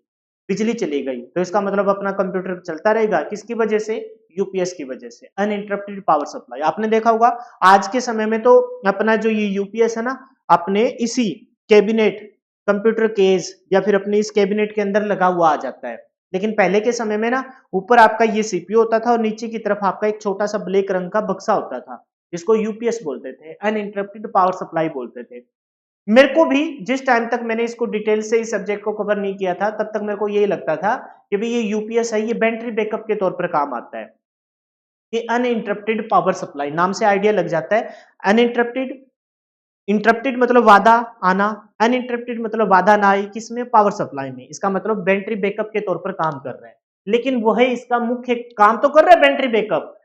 बिजली चली गई, तो इसका मतलब अपना कंप्यूटर चलता रहेगा किसकी वजह से, यूपीएस की वजह से, अनइंटरप्टेड पावर सप्लाई। आपने देखा होगा आज के समय में तो अपना जो ये यूपीएस है ना अपने इसी कैबिनेट कंप्यूटर केस या फिर अपने इस कैबिनेट के अंदर लगा हुआ आ जाता है। लेकिन पहले के समय में ना ऊपर आपका ये सीपीयू होता था और नीचे की तरफ आपका एक छोटा सा ब्लैक रंग का बक्सा होता था जिसको यूपीएस बोलते थे, अनइंटरप्टेड पावर सप्लाई बोलते थे। मेरे को भी जिस टाइम तक मैंने इसको डिटेल से इस सब्जेक्ट को कवर नहीं किया था तब तक मेरे को यही लगता था कि भाई ये यूपीएस है, ये बैटरी बैकअप के तौर पर काम आता है। ये अनइंटरप्टेड पावर सप्लाई नाम से आइडिया लग जाता है। अनइंटरप्टेड, इंटरप्टेड मतलब बाधा आना, अनइंटरप्टेड मतलब बाधा ना आई किसमें, पावर सप्लाई में। इसका मतलब बैटरी बैकअप के तौर पर काम कर रहा है। लेकिन वह इसका मुख्य काम तो कर रहा है बैटरी बैकअप।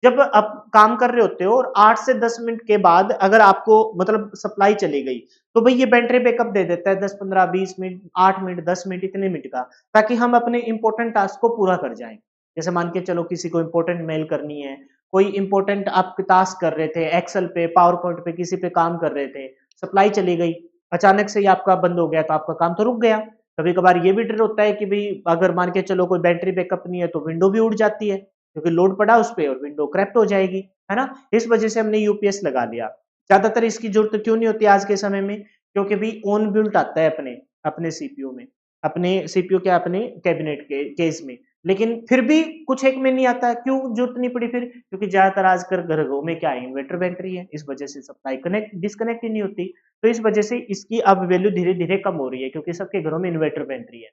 जब आप काम कर रहे होते हो और 8 से 10 मिनट के बाद अगर आपको मतलब सप्लाई चली गई तो भाई ये बैटरी बैकअप दे देता है 10 15 20 मिनट 8 मिनट 10 मिनट इतने मिनट का, ताकि हम अपने इंपॉर्टेंट टास्क को पूरा कर जाएं। जैसे मान के चलो किसी को इंपॉर्टेंट मेल करनी है, कोई इंपॉर्टेंट आप टास्क कर रहे थे एक्सेल पे पावर पॉइंट पे किसी पे काम कर रहे थे, सप्लाई चली गई, अचानक से ही आपका बंद हो गया तो आपका काम तो रुक गया। कभी कभार ये भी डर होता है कि भाई अगर मान के चलो कोई बैटरी बैकअप नहीं है तो विंडो भी उड़ जाती है क्योंकि लोड पड़ा उस पर और विंडो क्रैप्ट हो जाएगी, है ना। इस वजह से हमने यूपीएस लगा लिया। ज्यादातर इसकी जरूरत क्यों नहीं होती आज के समय में, क्योंकि भी ऑन बिल्ट आता है अपने अपने सीपीयू में, अपने सीपीयू के अपने कैबिनेट के केस में। लेकिन फिर भी कुछ एक में नहीं आता, क्यों जरूरत नहीं पड़ी फिर, क्योंकि ज्यादातर आजकल घरों में क्या है इन्वर्टर बैटरी है, इस वजह से सप्लाई कनेक्ट डिस्कनेक्ट ही नहीं होती। तो इस वजह से इसकी अब वैल्यू धीरे धीरे कम हो रही है क्योंकि सबके घरों में इन्वर्टर बैटरी है।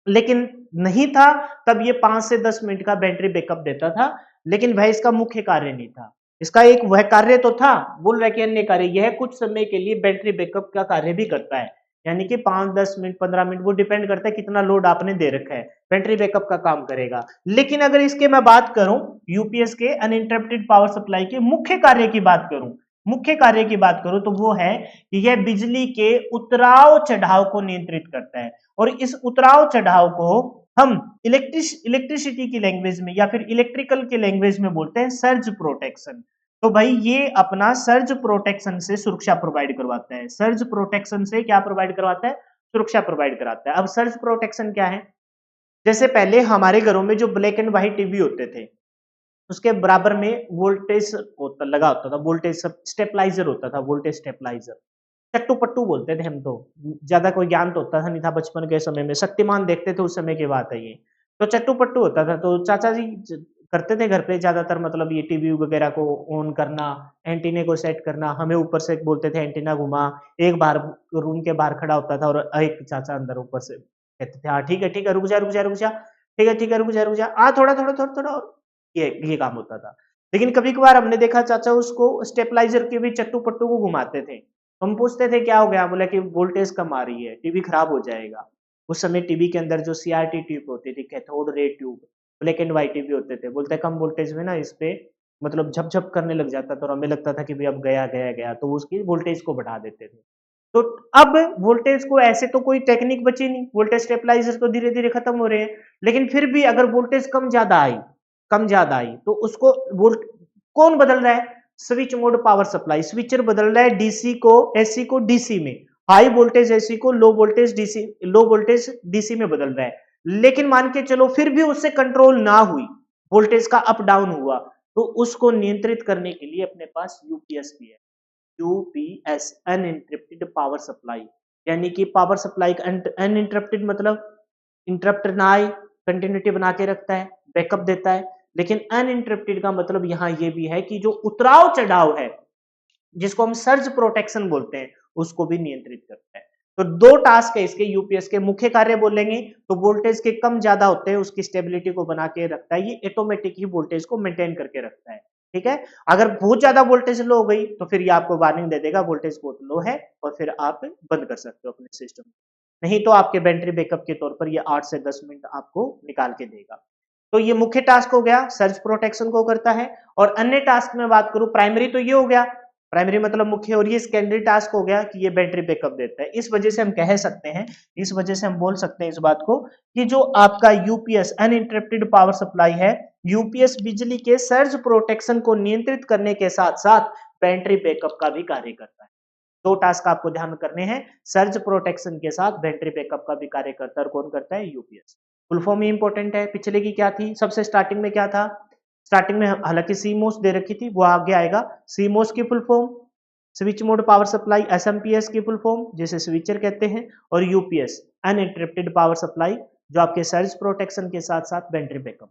लेकिन नहीं था तब ये 5 से 10 मिनट का बैटरी बैकअप देता था, लेकिन वह इसका मुख्य कार्य नहीं था। इसका एक वह कार्य तो था, बोल रहा कि अन्य कार्य, यह कुछ समय के लिए बैटरी बैकअप का कार्य भी करता है। यानी कि 5 10 मिनट 15 मिनट वो डिपेंड करता है कितना लोड आपने दे रखा है, बैटरी बैकअप का काम करेगा। लेकिन अगर इसके मैं बात करूं यूपीएस के अनइंटरप्टेड पावर सप्लाई के मुख्य कार्य की बात करूं, मुख्य कार्य की बात करूं तो वो है कि यह बिजली के उतराव चढ़ाव को नियंत्रित करता है। और इस उतराव चढ़ाव को हम इलेक्ट्रिसिटी की लैंग्वेज में या फिर इलेक्ट्रिकल की लैंग्वेज में बोलते हैं सर्ज प्रोटेक्शन। तो भाई ये अपना सर्ज प्रोटेक्शन से सुरक्षा प्रोवाइड करवाता है। सर्ज प्रोटेक्शन से क्या प्रोवाइड करवाता है, सुरक्षा प्रोवाइड कराता है। अब सर्ज प्रोटेक्शन क्या है, जैसे पहले हमारे घरों में जो ब्लैक एंड व्हाइट टीवी होते थे उसके बराबर में वोल्टेज लगा होता था, वोल्टेज स्टेपलाइजर होता था, वोल्टेज स्टेपलाइजर, चट्टू पट्टू बोलते थे हम तो। ज्यादा कोई ज्ञान तो होता था नहीं था बचपन के समय में, शक्तिमान देखते थे उस समय की बात है ये। तो चट्टू पट्टू होता था तो चाचा जी करते थे घर पे ज्यादातर, मतलब ये टीवी वगैरह को ऑन करना, एंटीने को सेट करना, हमें ऊपर से बोलते थे एंटीना घुमा। एक बार रूम के बाहर खड़ा होता था और एक चाचा अंदर ऊपर से कहते थे हाँ ठीक है रुक जा रुक जा रुक जा, ठीक है रुक जा हाँ थोड़ा थोड़ा थोड़ा थोड़ा और ये काम होता था। लेकिन कभी कभार हमने देखा चाचा उसको स्टेपलाइजर के भी चट्टू पट्टू को घुमाते थे। हम पूछते थे क्या हो गया, बोला कि वोल्टेज कम आ रही है, टीवी खराब हो जाएगा। उस समय टीवी के अंदर जो सीआरटी ट्यूब होती थी, cathode ray tube, black and white TV होते थे, बोलते कम वोल्टेज में ना इस पे मतलब झपझप करने लग जाता था और हमें लगता था कि भाई अब गया गया गया, तो उसकी वोल्टेज को बढ़ा देते थे। तो अब वोल्टेज को ऐसे तो कोई टेक्निक बची नहीं, वोल्टेज स्टेबलाइजर तो धीरे धीरे खत्म हो रहे हैं। लेकिन फिर भी अगर वोल्टेज कम ज्यादा आई तो उसको वोल्ट कौन बदल रहा है, switch mode power supply, switcher बदल रहा है डीसी को एसी को डीसी में, हाई वोल्टेज एसी को लो वोल्टेज डीसी में बदल रहा है। लेकिन मान के चलो फिर भी उससे कंट्रोल ना हुई, वोल्टेज का अप डाउन हुआ, तो उसको नियंत्रित करने के लिए अपने पास यूपीएस भी है। यूपीएस अनइंटरप्टेड पावर सप्लाई, यानी कि पावर सप्लाई का अनइंटरप्टेड मतलब इंटरप्ट ना आए, कंटिन्यूटी बना के रखता है, बैकअप देता है। लेकिन अनइंटरप्टेड का मतलब यहां ये भी है कि जो उतराव चढ़ाव है, जिसको हम सर्ज प्रोटेक्शन बोलते हैं, उसको भी नियंत्रित करता है। तो दो टास्क है इसके यूपीएस के। मुख्य कार्य बोलेंगे तो वोल्टेज के कम ज्यादा होते हैं उसकी स्टेबिलिटी को बना के रखता है, ये ऑटोमेटिक ही वोल्टेज को मेंटेन करके रखता है। ठीक है, अगर बहुत ज्यादा वोल्टेज लो हो गई तो फिर ये आपको वार्निंग दे देगा वोल्टेज बहुत लो है, और फिर आप बंद कर सकते हो अपने सिस्टम। नहीं तो आपके बैटरी बैकअप के तौर पर ये 8 से 10 मिनट आपको निकाल के देगा। तो ये मुख्य टास्क हो गया, सर्ज प्रोटेक्शन को करता है। और अन्य टास्क में बात करूं, प्राइमरी तो ये हो गया, प्राइमरी मतलब मुख्य, और ये सेकेंडरी टास्क हो गया कि ये बैटरी बैकअप देता है। इस वजह से हम कह सकते हैं, इस वजह से हम बोल सकते हैं इस बात को कि जो आपका यूपीएस अनइंटरप्टेड पावर सप्लाई है, यूपीएस बिजली के सर्ज प्रोटेक्शन को नियंत्रित करने के साथ साथ बैटरी बैकअप का भी कार्य करता है। दो टास्क आपको ध्यान करने हैं, सर्ज प्रोटेक्शन के साथ बैटरी बैकअप का भी कार्य करता है। और कौन करता है? यूपीएस। फुल फॉर्म ही इंपॉर्टेंट है। पिछले की क्या थी? सबसे स्टार्टिंग में क्या था? स्टार्टिंग में हालांकि सीमोस दे रखी थी, वो आगे आएगा। सीमोस की full form switch mode power supply, SMPS की फुल फॉर्म जिसे स्विचर कहते हैं, और यूपीएस अनइंटरप्टेड पावर सप्लाई जो आपके सर्ज प्रोटेक्शन के साथ साथ बैटरी बैकअप।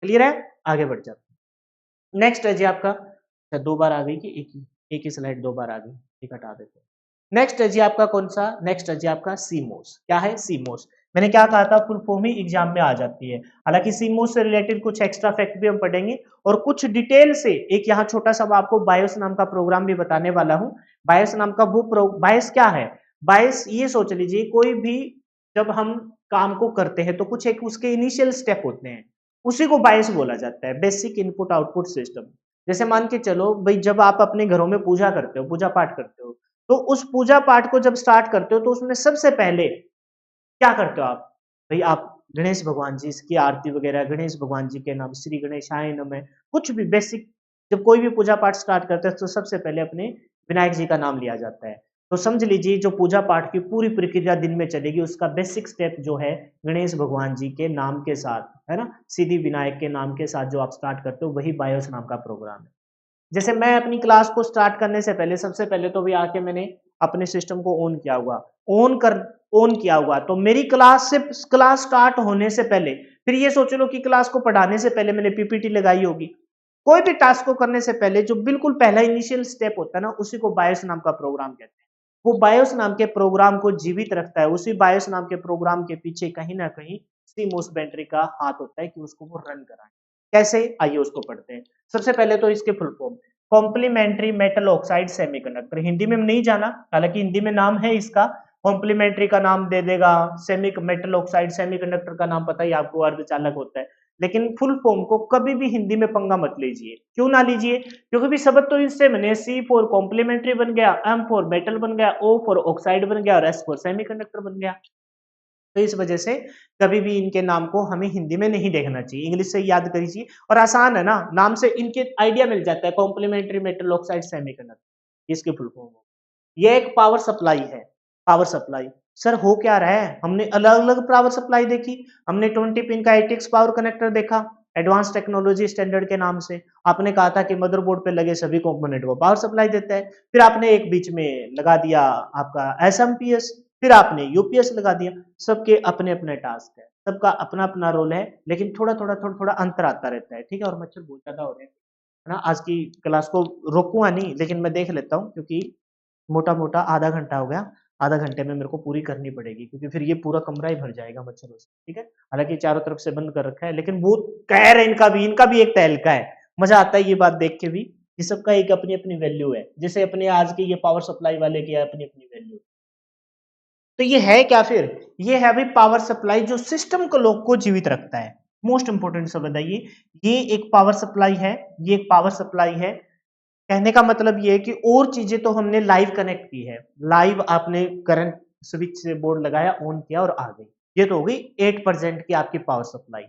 क्लियर है? आगे बढ़ जाते हैं। नेक्स्ट है जी आपका, अच्छा दो बार आ गई कि एक ही स्लाइड दो बार आ गई, एक हटा देते हैं। नेक्स्ट है जी आपका कौन सा? नेक्स्ट है जी आपका सीमोस। क्या है सीमोस? मैंने क्या कहा था, फुल फॉर्म ही एग्जाम में आ जाती है। हालांकि सीमोस से रिलेटेड कुछ एक्स्ट्रा फैक्ट भी हम पढ़ेंगे और कुछ डिटेल से एक यहाँ छोटा सा आपको बायोस नाम का प्रोग्राम भी बताने वाला हूँ। बायोस नाम का वो बायोस क्या है? बायोस ये सोच लीजिए, कोई भी जब हम काम को करते हैं तो कुछ एक उसके इनिशियल स्टेप होते हैं, उसी को बायोस बोला जाता है, बेसिक इनपुट आउटपुट सिस्टम। जैसे मान के चलो भाई, जब आप अपने घरों में पूजा करते हो, पूजा पाठ करते हो, तो उस पूजा पाठ को जब स्टार्ट करते हो तो उसमें सबसे पहले क्या करते हो आप? भाई आप गणेश भगवान जी की आरती वगैरह, गणेश भगवान जी के नाम, श्री गणेशाय नमः, कुछ भी बेसिक, जब कोई भी पूजा पाठ स्टार्ट करते हैं तो सबसे पहले अपने विनायक जी का नाम लिया जाता है। तो समझ लीजिए जो पूजा पाठ की पूरी प्रक्रिया दिन में चलेगी, उसका बेसिक स्टेप जो है गणेश भगवान जी के नाम के साथ, है ना, सिद्धि विनायक के नाम के साथ जो आप स्टार्ट करते हो, वही बायोस नाम का प्रोग्राम है। जैसे मैं अपनी क्लास को स्टार्ट करने से पहले सबसे पहले तो भी आके मैंने अपने सिस्टम को ऑन किया हुआ, ऑन कर ऑन किया हुआ, तो मेरी क्लास स्टार्ट होने से पहले, फिर ये सोच लो कि क्लास को पढ़ाने से पहले मैंने पीपीटी लगाई होगी। कोई भी टास्क को करने से पहले जो बिल्कुल पहला इनिशियल स्टेप होता है ना, उसी को बायोस नाम का प्रोग्राम कहते हैं। वो बायोस नाम के प्रोग्राम को जीवित रखता है। उसी बायोस नाम के प्रोग्राम के पीछे कहीं ना कहीं सीमोस बैटरी का हाथ होता है कि उसको वो रन कराए। कैसे? आइए उसको पढ़ते हैं। सबसे पहले तो इसके full form, complementary metal oxide semiconductor. Hindi में नहीं जाना, हालांकि हिंदी में नाम है इसका, कॉम्प्लीमेंट्री का नाम दे देगा, सेमी मेटल ऑक्साइड सेमीकंडक्टर का नाम पता ही आपको, अर्धचालक होता है। लेकिन फुल फॉर्म को कभी भी हिंदी में पंगा मत लीजिए। क्यों ना लीजिए? क्योंकि भी शब्द तो इससे बने, सी फॉर कॉम्प्लीमेंट्री बन गया, एम फॉर मेटल बन गया, ओ फॉर ऑक्साइड बन गया, और एस फॉर सेमीकंडक्टर बन गया। तो इस वजह से कभी भी इनके नाम को हमें हिंदी में नहीं देखना चाहिए, इंग्लिश से याद करिए। और आसान है ना, नाम से इनके आइडिया मिल जाता है, कॉम्प्लीमेंट्री मेटल ऑक्साइड सेमीकंडक्टर, इसके फुल फॉर्म। ये एक पावर सप्लाई है। पावर सप्लाई सर हो क्या रहा है? हमने अलग अलग पावर सप्लाई देखी, हमने 20 पिन का ATX पावर कनेक्टर देखा, एडवांस टेक्नोलॉजी स्टैंडर्ड के नाम से। आपने कहा था कि मदरबोर्ड पे लगे सभी कंपोनेंट को पावर सप्लाई देता है। फिर आपने एक बीच में लगा दिया आपका SMPS, फिर आपने UPS लगा दिया। सबके अपने अपने टास्क है, सबका अपना अपना रोल है, लेकिन थोड़ा थोड़ा थोड़ा थोड़ा अंतर आता रहता है। ठीक है, और मच्छर बहुत ज्यादा हो रहे हैं, है ना। आज की क्लास को रोकूंगा नहीं, लेकिन मैं देख लेता हूँ, क्योंकि मोटा मोटा आधा घंटा हो गया। आधा घंटे में मेरे को पूरी करनी पड़ेगी, क्योंकि फिर ये पूरा कमरा ही भर जाएगा मच्छरों से। ठीक है, हालांकि चारों तरफ से बंद कर रखा है, लेकिन वो कह रहे इनका भी एक तहलका है। मजा आता है ये बात देख के भी, ये सबका एक अपनी अपनी वैल्यू है। जैसे अपने आज के ये पावर सप्लाई वाले की अपनी अपनी वैल्यू। तो ये है क्या फिर? ये है भाई पावर सप्लाई जो सिस्टम को लोग को जीवित रखता है। मोस्ट इंपोर्टेंट सब बताइए, ये एक पावर सप्लाई है, ये एक पावर सप्लाई है। कहने का मतलब ये है कि और चीजें तो हमने लाइव कनेक्ट की है, लाइव आपने करंट स्विच से बोर्ड लगाया, ऑन किया और आ गई। ये तो हो गई 8% की आपकी पावर सप्लाई।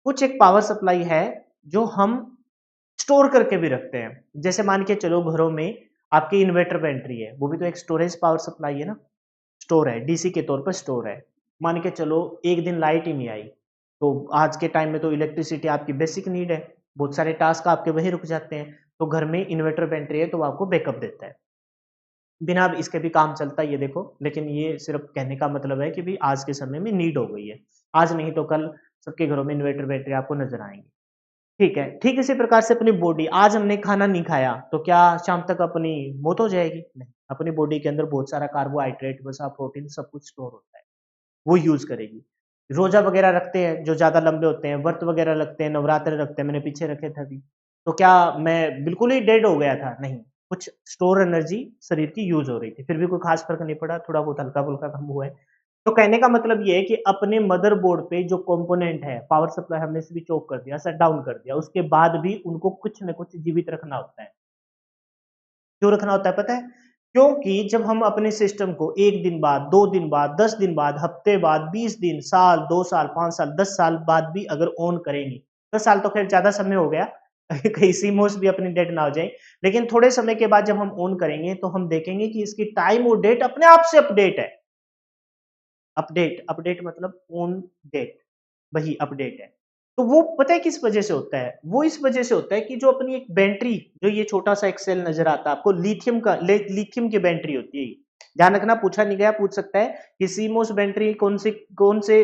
कुछ एक पावर सप्लाई है जो हम स्टोर करके भी रखते हैं। जैसे मान के चलो घरों में आपकी इन्वर्टर बैटरी है, वो भी तो एक स्टोरेज पावर सप्लाई है ना, स्टोर है, डीसी के तौर पर स्टोर है। मान के चलो एक दिन लाइट ही नहीं आई, तो आज के टाइम में तो इलेक्ट्रिसिटी आपकी बेसिक नीड है। बहुत सारे टास्क आपके वहीं रुक जाते हैं। तो घर में इन्वर्टर बैटरी है तो वो आपको बैकअप देता है। बिना अब इसके भी काम चलता है ये देखो, लेकिन ये सिर्फ कहने का मतलब है कि भाई आज के समय में नीड हो गई है। आज नहीं तो कल सबके घरों में इन्वर्टर बैटरी आपको नज़र आएँगी। ठीक है, ठीक इसी प्रकार से अपनी बॉडी, आज हमने खाना नहीं खाया तो क्या शाम तक अपनी मौत हो जाएगी? नहीं, अपनी बॉडी के अंदर बहुत सारा कार्बोहाइड्रेट, वसा, प्रोटीन सब कुछ स्टोर होता है, वो यूज़ करेगी। रोज़ा वगैरह रखते हैं जो ज़्यादा लंबे होते हैं, व्रत वगैरह रखते हैं, नवरात्र रखते हैं, मैंने पीछे रखे थे अभी। तो क्या मैं बिल्कुल ही डेड हो गया था? नहीं, कुछ स्टोर एनर्जी शरीर की यूज़ हो रही थी, फिर भी कोई ख़ास फ़र्क नहीं पड़ा, थोड़ा बहुत हल्का-फुल्का कम हुआ है। तो कहने का मतलब ये है कि अपने मदरबोर्ड पे जो कंपोनेंट है, पावर सप्लाई हमने स्विच ऑफ कर दिया, शट डाउन कर दिया, उसके बाद भी उनको कुछ न कुछ जीवित रखना होता है। क्यों रखना होता है पता है? क्योंकि जब हम अपने सिस्टम को 1 दिन बाद, 2 दिन बाद, 10 दिन बाद, हफ्ते बाद, 20 दिन, साल, 2 साल, 5 साल, 10 साल बाद भी अगर ऑन करेंगे, 10 साल तो खैर ज़्यादा समय हो गया, कहीं सीमोस भी अपनी डेट ना हो जाए, लेकिन थोड़े समय के बाद जब हम ऑन करेंगे, तो हम देखेंगे कि इसकी टाइम और डेट अपने आप से अपडेट है। अपडेट, अपडेट मतलब ऑन डेट, वही अपडेट है। तो वो पता है किस वजह से होता है? वो इस वजह से होता है कि जो अपनी एक बैटरी, जो ये छोटा-सा एक सेल नज़र आता है आपको, लिथियम का लिथियम की बैटरी होती है ये। ध्यान रखना, पूछा नहीं गया, पूछ सकता है कि सीमोस बैटरी कौन से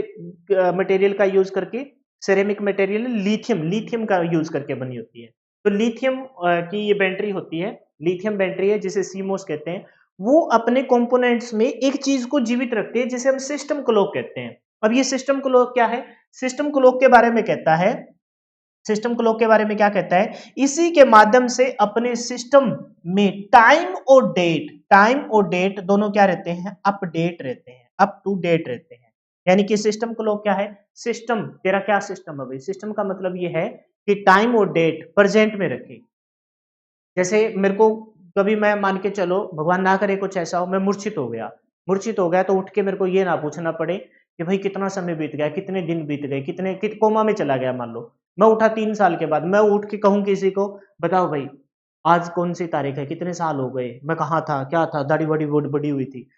मटेरियल का यूज़ करके, सिरेमिक मटेरियल लिथियम, लिथियम का यूज़ करके बनी होती है। तो लिथियम की ये बैटरी होती है, लिथियम बैटरी है जिसे सीमोस कहते हैं। वो अपने कंपोनेंट्स में एक चीज़ को जीवित रखती है जिसे हम सिस्टम क्लॉक कहते हैं। अब ये सिस्टम क्लॉक क्या है? सिस्टम क्लॉक के बारे में कहता है, सिस्टम क्लॉक के बारे में क्या कहता है? इसी के माध्यम से अपने सिस्टम में टाइम और डेट दोनों क्या रहते हैं? अपडेट रहते हैं, अप टू डेट रहते हैं। यानी कि सिस्टम क्लॉक क्या है? सिस्टम, तेरा क्या सिस्टम है भाई? सिस्टम का मतलब ये है कि टाइम और डेट प्रेजेंट में रखे। जैसे मेरे को कभी, मैं मान के चलो भगवान ना करे कुछ ऐसा हो, मैं मूर्छित हो गया तो उठ के मेरे को ये ना पूछना पड़े कि भाई कितना समय बीत गया, कितने दिन बीत गए, कोमा में चला गया मान लो, मैं उठा 3 साल के बाद, मैं उठ के कहूँ किसी को, बताओ भाई आज कौन सी तारीख है, कितने साल हो गए, मैं कहाँ था, क्या था, दाढ़ी बड़ी बड़ी हुई थी,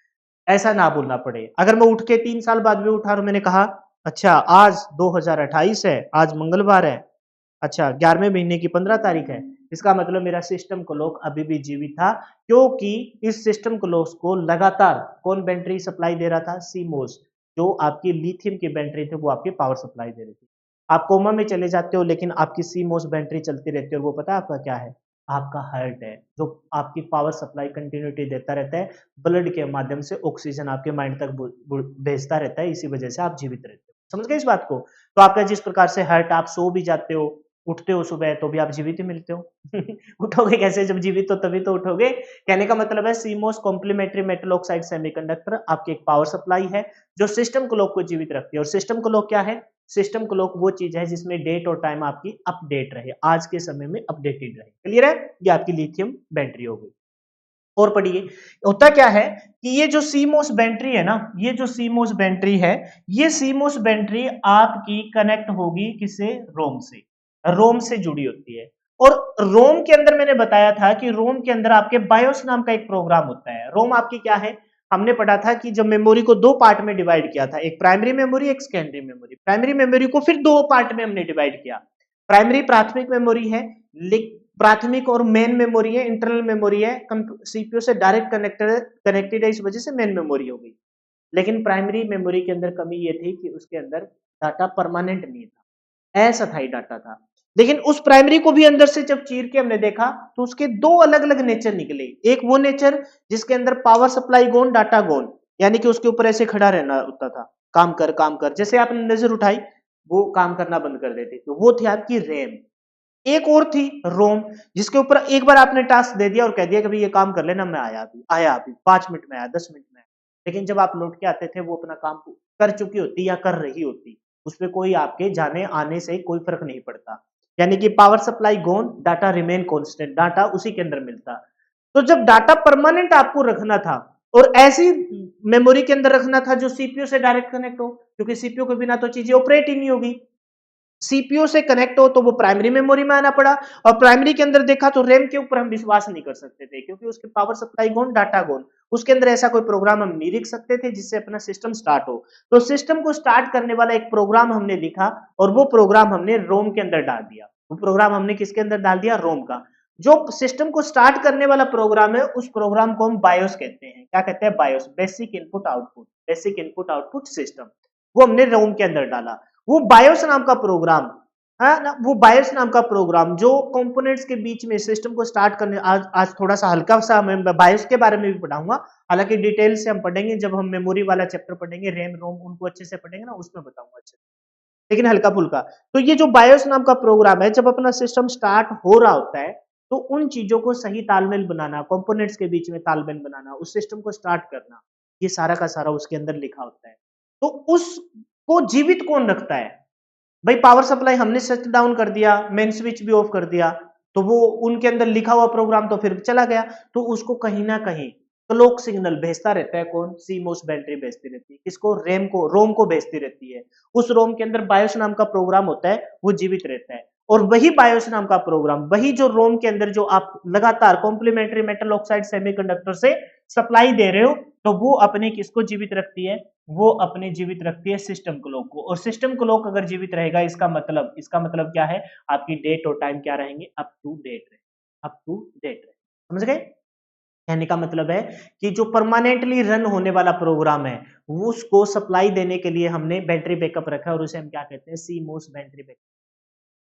ऐसा ना बोलना पड़े। अगर मैं उठ के 3 साल बाद भी उठा और मैंने कहा अच्छा आज 2028 है, आज मंगलवार है, अच्छा 11वें महीने की 15 तारीख है, इसका मतलब मेरा सिस्टम क्लॉक अभी भी जीवित था, क्योंकि इस सिस्टम क्लॉक को लगातार कौन बैटरी सप्लाई दे रहा था? सीमोस, जो आपकी लिथियम की बैटरी थी वो आपकी पावर सप्लाई दे रही थी। आप कोमा में चले जाते हो लेकिन आपकी सीमोस बैटरी चलती रहती है, और वो पता है आपका क्या है? आपका हार्ट है, जो आपकी पावर सप्लाई कंटिन्यूटी देता रहता है, ब्लड के माध्यम से ऑक्सीजन आपके माइंड तक भेजता रहता है, इसी वजह से आप जीवित रहते हो। समझ गए इस बात को? तो आपका जिस प्रकार से हार्ट, आप सो भी जाते हो, उठते हो सुबह तो भी आप जीवित ही मिलते हो। उठोगे कैसे? जब जीवित हो तभी तो उठोगे। कहने का मतलब है CMOS complementary metal oxide semiconductor आपकी एक पावर सप्लाई है जो सिस्टम क्लॉक को जीवित रखती है। और सिस्टम क्लॉक क्या है? सिस्टम क्लॉक वो चीज है जिसमें डेट और टाइम आपकी अपडेट रहे, आज के समय में अपडेटेड रहे। क्लियर है? ये आपकी लिथियम बैटरी हो गई। और पढ़िए, होता क्या है कि ये जो सीमोस बैटरी है ना, ये जो सीमोस बैटरी है, ये सीमोस बैटरी आपकी कनेक्ट होगी किससे? रोम से। रोम से जुड़ी होती है। और रोम के अंदर मैंने बताया था कि रोम के अंदर आपके बायोस नाम का एक प्रोग्राम होता है। रोम आपकी क्या है? हमने पढ़ा था कि जब मेमोरी को दो पार्ट में डिवाइड किया था, एक प्राइमरी मेमोरी, एक सेकेंडरी मेमोरी। प्राइमरी मेमोरी को फिर दो पार्ट में हमने डिवाइड किया। प्राइमरी प्राथमिक मेमोरी है, प्राथमिक और मेन मेमोरी है, इंटरनल मेमोरी है, सीपीयू से डायरेक्ट कनेक्टेड है, इस वजह से मेन मेमोरी हो गई। लेकिन प्राइमरी मेमोरी के अंदर कमी ये थी कि उसके अंदर डाटा परमानेंट नहीं था, अस्थायी डाटा था। लेकिन उस प्राइमरी को भी अंदर से जब चीर के हमने देखा तो उसके दो अलग अलग नेचर निकले। एक वो नेचर जिसके अंदर पावर सप्लाई गोन, डाटा गोन, यानी कि उसके ऊपर ऐसे खड़ा रहना होता था, काम कर काम कर, जैसे आपने नजर उठाई वो काम करना बंद कर देती, तो वो थी आपकी रैम। एक और थी रोम, जिसके ऊपर एक बार आपने टास्क दे दिया और कह दिया कि भाई ये काम कर लेना, मैं आया अभी 5 मिनट में आया, 10 मिनट में आया। लेकिन जब आप लौट के आते थे वो अपना काम कर चुकी होती या कर रही होती, उसपे कोई आपके जाने आने से कोई फर्क नहीं पड़ता। यानी कि पावर सप्लाई गोन, डाटा रिमेन कांस्टेंट, डाटा उसी के अंदर मिलता। तो जब डाटा परमानेंट आपको रखना था और ऐसी मेमोरी के अंदर रखना था जो सीपीयू से डायरेक्ट कनेक्ट हो, क्योंकि सीपीयू के बिना तो चीजें ऑपरेट ही नहीं होगी। सीपीयू से कनेक्ट हो तो वो प्राइमरी मेमोरी में आना पड़ा, और प्राइमरी के अंदर देखा तो रैम के ऊपर हम विश्वास नहीं कर सकते थे, क्योंकि उसके पावर सप्लाई गोन, डाटा गोन, उसके अंदर ऐसा कोई प्रोग्राम हम नहीं लिख सकते थे जिससे अपना सिस्टम स्टार्ट हो। तो सिस्टम को स्टार्ट करने वाला एक प्रोग्राम हमने लिखा और वो प्रोग्राम हमने रोम के अंदर डाल दिया। वो प्रोग्राम हमने किसके अंदर डाल दिया, रोम का। जो सिस्टम को स्टार्ट करने वाला प्रोग्राम है उस प्रोग्राम को हम बायोस कहते हैं। क्या कहते हैं, BIOS, basic input output, basic input output system. वो हमने रोम के अंदर डाला। वो बायोस नाम का प्रोग्राम है ना, वो बायोस नाम का प्रोग्राम जो कंपोनेंट्स के बीच में सिस्टम को स्टार्ट करने, आज थोड़ा सा हल्का सा मैं बायोस के बारे में भी पढ़ाऊंगा, हालांकि डिटेल से हम पढ़ेंगे जब हम मेमोरी वाला चैप्टर पढ़ेंगे, रैम रोम उनको अच्छे से पढ़ेंगे ना, उसमें बताऊंगा अच्छे से, लेकिन हल्का फुल्का। तो ये जो बायोस नाम का प्रोग्राम है, जब अपना सिस्टम स्टार्ट हो रहा होता है तो उन चीजों को सही तालमेल बनाना, कंपोनेंट्स के बीच में तालमेल बनाना, उस सिस्टम को स्टार्ट करना, ये सारा का सारा उसके अंदर लिखा होता है। तो उसको जीवित कौन रखता है, भाई पावर सप्लाई हमने शट डाउन कर दिया, मेन स्विच भी ऑफ कर दिया, तो वो उनके अंदर लिखा हुआ प्रोग्राम तो फिर चला गया। तो उसको कहीं ना कहीं क्लॉक सिग्नल भेजता रहता है, कौन, सीमोस बैटरी भेजती रहती है, किसको, रैम को, रोम को भेजती रहती है। उस रोम के अंदर बायोस नाम का प्रोग्राम होता है, वो जीवित रहता है। और वही बायोस नाम का प्रोग्राम, वही जो रोम के अंदर जो आप लगातार कॉम्प्लीमेंट्री मेटल ऑक्साइड सेमीकंडक्टर से सप्लाई दे रहे हो, तो वो अपने किसको जीवित रखती है, वो अपने जीवित रखती है सिस्टम क्लॉक को। और सिस्टम क्लॉक अगर जीवित रहेगा, इसका मतलब क्या है, आपकी डेट और टाइम क्या रहेंगे, अप टू डेट रहे, अप टू डेट रहे। समझ गए, कहने का मतलब है कि जो परमानेंटली रन होने वाला प्रोग्राम है वो उसको सप्लाई देने के लिए हमने बैटरी बैकअप रखा है, और उसे हम क्या कहते हैं, सीमोस बैटरी बैकअप,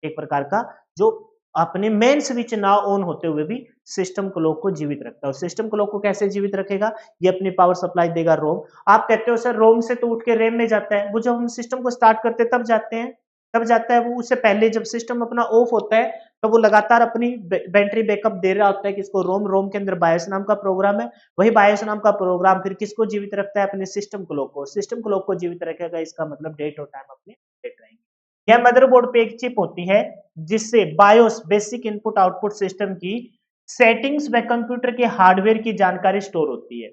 एक प्रकार का जो अपने मेन स्विच ना ऑन होते हुए भी सिस्टम क्लॉक को जीवित रखता है। और सिस्टम क्लॉक को कैसे जीवित रखेगा, ये अपनी पावर सप्लाई देगा रोम। आप कहते हो सर रोम से तो उठ के रैम में जाता है, वो जब हम सिस्टम को स्टार्ट करते हैं तब जाते हैं, तब जाता है वो। उससे पहले जब सिस्टम अपना ऑफ होता है तो वो लगातार अपनी बैटरी बैकअप दे रहा होता है, किसको, रोम। रोम के अंदर बायोस नाम का प्रोग्राम है, वही बायोस नाम का प्रोग्राम फिर किसको जीवित रखता है, अपने सिस्टम क्लॉक को। सिस्टम क्लॉक को जीवित रखेगा, इसका मतलब डेट और टाइम अपने डेट रहेंगे। यह मदरबोर्ड पे एक चिप होती है जिससे BIOS, basic input output system की सेटिंग्स व कंप्यूटर के हार्डवेयर की जानकारी स्टोर होती है,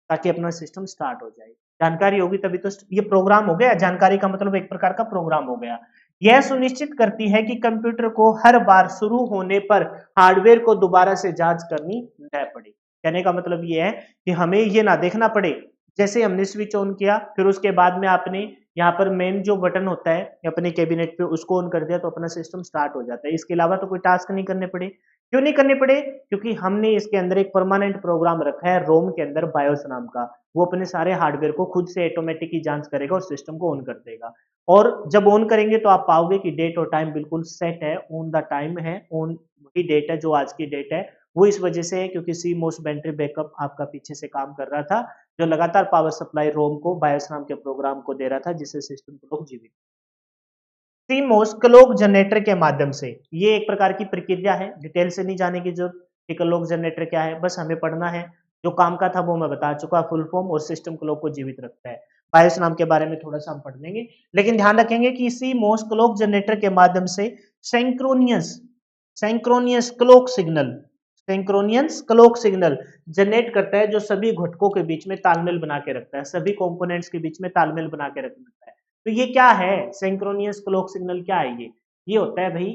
ताकि अपना सिस्टम स्टार्ट हो जाए। जानकारी होगी तभी तो, ये प्रोग्राम हो गया, जानकारी का मतलब एक प्रकार का प्रोग्राम हो गया। यह सुनिश्चित करती है कि कंप्यूटर को हर बार शुरू होने पर हार्डवेयर को दोबारा से जांच करनी न पड़े। कहने का मतलब यह है कि हमें ये ना देखना पड़े, जैसे हमने स्विच ऑन किया फिर उसके बाद में आपने यहाँ पर मेन जो बटन होता है अपने कैबिनेट पे उसको ऑन कर दिया तो अपना सिस्टम स्टार्ट हो जाता है। इसके अलावा तो कोई टास्क नहीं करने पड़े। क्यों नहीं करने पड़े, क्योंकि हमने इसके अंदर एक परमानेंट प्रोग्राम रखा है रोम के अंदर, बायोस नाम का। वो अपने सारे हार्डवेयर को खुद से ऑटोमेटिक ही जांच करेगा और सिस्टम को ऑन कर देगा। और जब ऑन करेंगे तो आप पाओगे कि डेट और टाइम बिल्कुल सेट है, ऑन द टाइम है, ऑन वही डेट है जो आज की डेट है। वो इस वजह से है क्योंकि सी मोस्ट बैटरी बैकअप आपका पीछे से काम कर रहा था, जो लगातार पावर सप्लाई रोम को, बायोस नाम के प्रोग्राम को दे रहा था, जिससे सिस्टम को लोग जीवित। सीमोस क्लॉक जनरेटर के माध्यम से, ये एक प्रकार की प्रक्रिया है, डिटेल से नहीं जाने की जरूरत कि क्लॉक जनरेटर क्या है, बस हमें पढ़ना है। जो काम का था वो मैं बता चुका, फुल फॉर्म, और सिस्टम क्लॉक को जीवित रखता है। बायोस नाम के बारे में थोड़ा सा हम पढ़ लेंगे, लेकिन ध्यान रखेंगे कि सीमोस क्लॉक जनरेटर के माध्यम से synchronous synchronous clock signal synchronous clock signal generate करता है, जो सभी घटकों के बीच में तालमेल बना के रखता है, सभी कंपोनेंट्स के बीच में तालमेल बना के रखता है। तो ये क्या है, सिंक्रोनियस क्लॉक सिग्नल क्या है, ये होता है भाई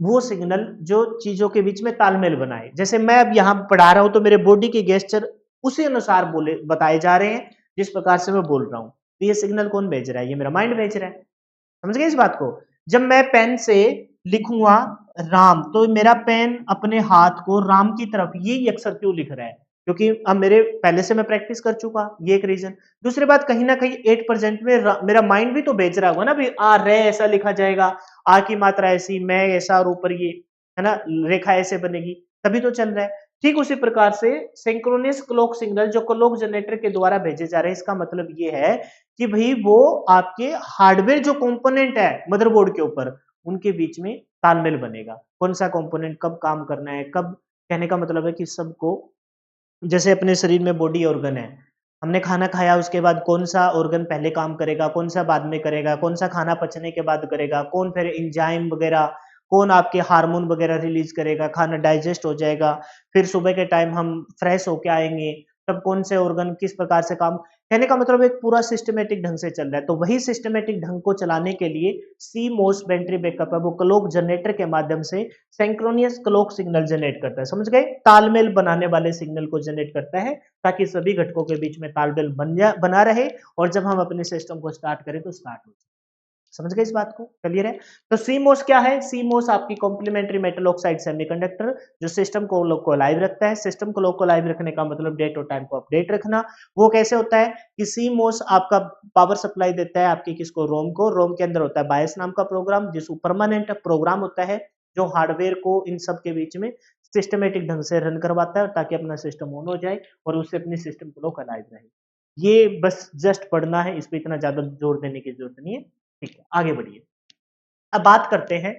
वो सिग्नल जो चीजों के बीच में तालमेल बनाए। जैसे मैं अब यहाँ पढ़ा रहा हूं तो मेरे बॉडी के गेस्चर उसी अनुसार बोले बताए जा रहे हैं जिस प्रकार से मैं बोल रहा हूं। तो ये सिग्नल कौन भेज रहा है, ये मेरा माइंड भेज रहा है। समझ गए इस बात को। जब मैं पेन से लिखूंगा राम, तो मेरा पेन अपने हाथ को राम की तरफ ये अक्षर क्यों लिख रहा है, क्योंकि अब मेरे पहले से मैं प्रैक्टिस कर चुका, ये एक रीजन। दूसरी बात, कहीं ना कहीं 8% में मेरा माइंड भी तो भेज रहा होगा ना भी, आ रे ऐसा लिखा जाएगा, आ की मात्रा ऐसी, मैं ऐसा, और ऊपर ये है ना रेखा ऐसे बनेगी, तभी तो चल रहा है। ठीक उसी प्रकार से सिंक्रोनस क्लॉक सिग्नल जो क्लॉक जनरेटर के द्वारा भेजे जा रहे हैं, इसका मतलब ये है कि भाई वो आपके हार्डवेयर जो कंपोनेंट है मदरबोर्ड के ऊपर, उनके बीच में तालमेल बनेगा, कौन सा कंपोनेंट कब काम करना है कब। कहने का मतलब है कि सबको, जैसे अपने शरीर में बॉडी ऑर्गन है, हमने खाना खाया उसके बाद कौन सा ऑर्गन पहले काम करेगा, कौन सा बाद में करेगा, कौन सा खाना पचने के बाद करेगा, कौन फिर एंजाइम वगैरह, कौन आपके हार्मोन वगैरह रिलीज करेगा, खाना डाइजेस्ट हो जाएगा, फिर सुबह के टाइम हम फ्रेश होके आएंगे, तब कौन से ऑर्गन किस प्रकार से काम। कहने का मतलब एक पूरा सिस्टमेटिक ढंग से चल रहा है। तो वही सिस्टमेटिक ढंग को चलाने के लिए सी मोस्ट बैटरी बैकअप है, वो क्लॉक जनरेटर के माध्यम से सिंक्रोनियस क्लॉक सिग्नल जनरेट करता है। समझ गए, तालमेल बनाने वाले सिग्नल को जनरेट करता है, ताकि सभी घटकों के बीच में तालमेल बना रहे, और जब हम अपने सिस्टम को स्टार्ट करें तो स्टार्ट हो जाए। समझ गए इस बात को? क्लियर है? तो सीमोस क्या है? सीमोस आपकी कॉम्प्लीमेंट्री मेटल ऑक्साइड सेमीकंडक्टर जो सिस्टम को लाइव रखता है। सिस्टम को लाइव रखने का मतलब डेट और टाइम को अपडेट रखना। वो कैसे होता है कि सीमोस आपका पावर सप्लाई देता है आपकी किसको? रोम को। रोम के अंदर होता है बायस नाम का प्रोग्राम, जिसको परमानेंट प्रोग्राम होता है जो हार्डवेयर को इन सब के बीच में सिस्टमेटिक ढंग से रन करवाता है ताकि अपना सिस्टम ऑन हो जाए और उससे अपनी सिस्टम को लाइव रहे। ये बस जस्ट पढ़ना है, इस पे इतना ज्यादा जोर देने की जरूरत नहीं है। ठीक है, आगे बढ़िए। अब बात करते हैं,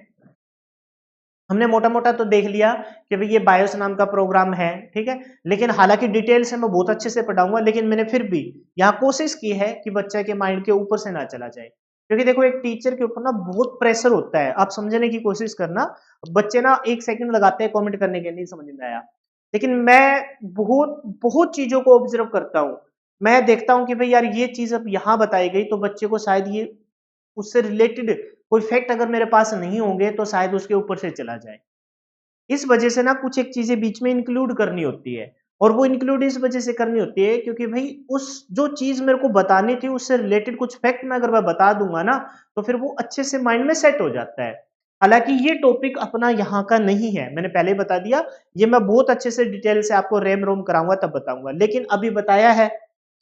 हमने मोटा-मोटा तो देख लिया कि भाई ये बायोस नाम का प्रोग्राम है, ठीक है? लेकिन हालांकि डिटेल से मैं बहुत अच्छे से पढ़ाऊंगा, लेकिन मैंने फिर भी यहाँ कोशिश की है कि बच्चे के माइंड के ऊपर से ना चला जाए, क्योंकि देखो एक टीचर के ऊपर ना बहुत प्रेशर होता है। आप समझने की कोशिश करना, बच्चे ना 1 सेकंड लगाते हैं कमेंट करने के, नहीं समझ में आया, लेकिन मैं बहुत बहुत चीजों को ऑब्जर्व करता हूँ। मैं देखता हूँ कि भाई यार ये चीज अब यहाँ बताई गई तो बच्चे को शायद ये उससे रिलेटेड कोई फैक्ट अगर मेरे पास नहीं होंगे तो शायद उसके ऊपर से चला जाए। इस वजह से ना कुछ एक चीजें बीच में इंक्लूड करनी होती है, और वो इंक्लूड इस वजह से करनी होती है क्योंकि भाई उस जो चीज मेरे को बतानी थी उससे रिलेटेड कुछ फैक्ट में अगर मैं बता दूंगा ना तो फिर वो अच्छे से माइंड में सेट हो जाता है। हालांकि ये टॉपिक अपना यहाँ का नहीं है, मैंने पहले ही बता दिया, ये मैं बहुत अच्छे से डिटेल से आपको रैम रोम कराऊंगा तब बताऊंगा, लेकिन अभी बताया है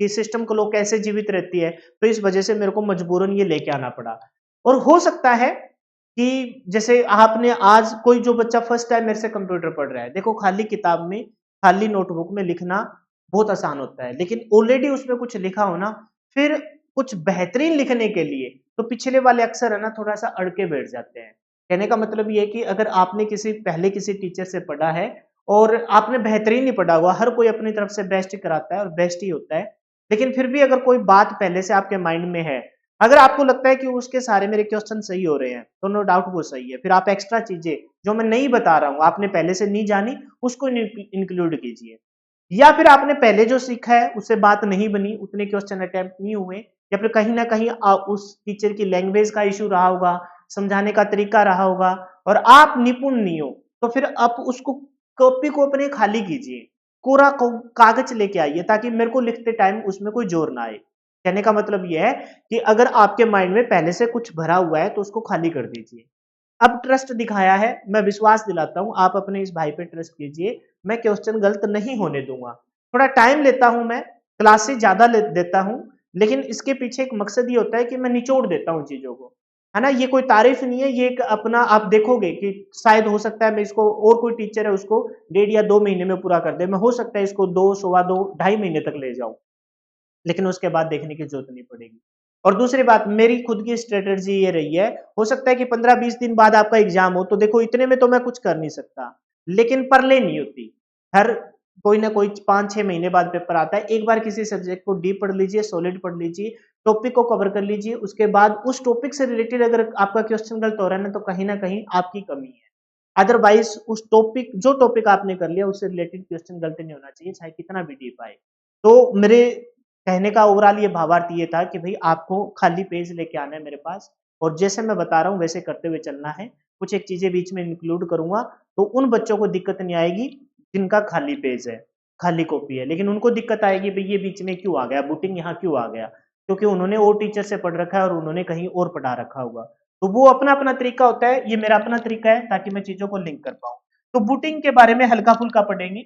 कि सिस्टम को लोग कैसे जीवित रहती है, तो इस वजह से मेरे को मजबूरन ये लेके आना पड़ा। और हो सकता है कि जैसे आपने आज कोई जो बच्चा फर्स्ट टाइम मेरे से कंप्यूटर पढ़ रहा है, देखो खाली किताब में खाली नोटबुक में लिखना बहुत आसान होता है, लेकिन ऑलरेडी उसमें कुछ लिखा हो ना, फिर कुछ बेहतरीन लिखने के लिए तो पिछले वाले अक्षर है ना थोड़ा सा अड़के बैठ जाते हैं। कहने का मतलब ये है कि अगर आपने किसी टीचर से पढ़ा है और आपने बेहतरीन नहीं पढ़ा हुआ, हर कोई अपनी तरफ से बेस्ट कराता है और बेस्ट ही होता है, लेकिन फिर भी अगर कोई बात पहले से आपके माइंड में है, अगर आपको लगता है कि उसके सारे मेरे क्वेश्चन सही हो रहे हैं तो नो डाउट वो सही है, फिर आप एक्स्ट्रा चीजें जो मैं नहीं बता रहा हूं आपने पहले से नहीं जानी उसको इंक्लूड कीजिए। या फिर आपने पहले जो सीखा है उससे बात नहीं बनी, उतने क्वेश्चन अटेम्प्ट नहीं हुए, या फिर कहीं ना कहीं उस टीचर की लैंग्वेज का इशू रहा होगा, समझाने का तरीका रहा होगा और आप निपुण नहीं हो, तो फिर आप उसको कॉपी को अपने खाली कीजिए, कोरा कागज लेके आइए ताकि मेरे को लिखते टाइम उसमें कोई जोर ना आए। कहने का मतलब यह है कि अगर आपके माइंड में पहले से कुछ भरा हुआ है तो उसको खाली कर दीजिए। अब ट्रस्ट दिखाया है, मैं विश्वास दिलाता हूं, आप अपने इस भाई पे ट्रस्ट कीजिए, मैं क्वेश्चन गलत नहीं होने दूंगा। थोड़ा टाइम लेता हूं, मैं क्लासेस ज्यादा देता हूं, लेकिन इसके पीछे एक मकसद ये होता है कि मैं निचोड़ देता हूं चीजों को, है ना। ये कोई तारीफ नहीं है, ये एक अपना आप देखोगे कि शायद हो सकता है मैं इसको और कोई टीचर है उसको 1.5 या 2 महीने में पूरा कर दे, मैं हो सकता है इसको 2, 2.25 महीने तक ले जाऊं, लेकिन उसके बाद देखने की जरूरत नहीं पड़ेगी। और दूसरी बात, मेरी खुद की स्ट्रेटजी ये रही है, हो सकता है कि 15-20 दिन बाद आपका एग्जाम हो, तो देखो इतने में तो मैं कुछ कर नहीं सकता, लेकिन परले नहीं होती, हर कोई ना कोई 5-6 महीने बाद पेपर आता है। एक बार किसी सब्जेक्ट को डीप पढ़ लीजिए, सॉलिड पढ़ लीजिए, टॉपिक को कवर कर लीजिए, उसके बाद उस टॉपिक से रिलेटेड अगर आपका क्वेश्चन गलत हो रहा है ना तो कहीं ना कहीं आपकी कमी है, अदरवाइज उस टॉपिक जो टॉपिक आपने कर लिया उससे रिलेटेड क्वेश्चन गलत नहीं होना चाहिए, चाहे कितना भी डीप आए। तो मेरे कहने का ओवरऑल ये भावार्थ ये था कि भाई आपको खाली पेज लेके आना है मेरे पास, और जैसे मैं बता रहा हूँ वैसे करते हुए चलना है। कुछ एक चीजें बीच में इंक्लूड करूंगा तो उन बच्चों को दिक्कत नहीं आएगी जिनका खाली पेज है, खाली कॉपी है, लेकिन उनको दिक्कत आएगी भाई ये बीच में क्यों आ गया, बुटिंग यहाँ क्यों आ गया, क्योंकि उन्होंने और टीचर से पढ़ रखा है और उन्होंने कहीं और पढ़ा रखा होगा। तो वो अपना अपना तरीका होता है, ये मेरा अपना तरीका है ताकि मैं चीजों को लिंक कर पाऊँ। तो बुटिंग के बारे में हल्का फुल्का पढ़ेंगे।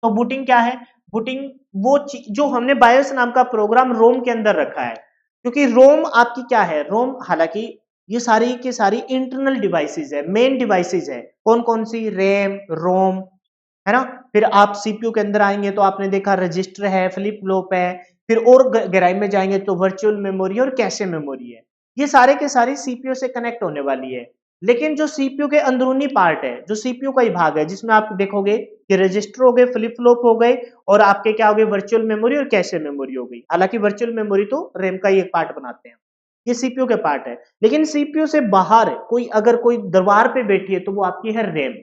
तो बूटिंग क्या है? बूटिंग वो जो हमने बायोस नाम का प्रोग्राम रोम के अंदर रखा है, क्योंकि रोम आपकी क्या है, रोम हालांकि ये सारी की सारी इंटरनल डिवाइसेस है, मेन डिवाइसेस है। कौन कौन सी? रैम, रोम, है ना। फिर आप सीपीयू के अंदर आएंगे तो आपने देखा रजिस्टर है, फ्लिप फ्लॉप है, फिर और गहराई में जाएंगे तो वर्चुअल मेमोरी और कैशे मेमोरी है। ये सारे के सारी सीपीयू से कनेक्ट होने वाली है। लेकिन जो सीपीयू के अंदरूनी पार्ट है, जो सीपीयू का ही भाग है, जिसमें आप देखोगे कि रजिस्टर हो गए, फ्लिप फ्लॉप हो गए, और आपके क्या हो गए, वर्चुअल मेमोरी और कैशे मेमोरी हो गई। हालांकि वर्चुअल मेमोरी तो रैम का ही एक पार्ट बनाते हैं, ये सीपीयू के पार्ट है। लेकिन सीपीयू से बाहर कोई अगर कोई दरबार पे बैठी है तो वो आपकी है रैम,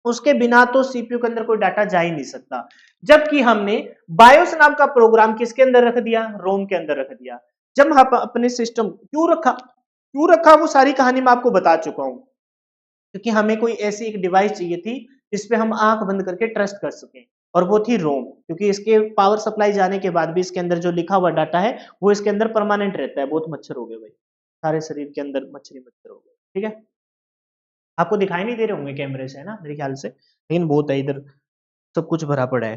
उसके बिना तो सीपीयू के अंदर कोई डाटा जा ही नहीं सकता। जबकि हमने बायोस नाम का प्रोग्राम किसके अंदर रख दिया? रोम के अंदर रख दिया। जब हम अपने सिस्टम क्यों रखा वो सारी कहानी मैं आपको बता चुका हूं, क्योंकि हमें कोई ऐसी एक डिवाइस चाहिए थी जिसपे हम आंख बंद करके ट्रस्ट कर सकें, और वो थी रोम, क्योंकि इसके पावर सप्लाई जाने के बाद भी इसके अंदर जो लिखा हुआ डाटा है वो इसके अंदर परमानेंट रहता है। बहुत मच्छर हो गए भाई। सारे शरीर के अंदर मच्छर ही मच्छर हो गए। ठीक है, आपको दिखाई नहीं दे रहे होंगे कैमरे से, है ना, मेरे ख्याल से, लेकिन बहुत है इधर, सब कुछ भरा पड़ा है।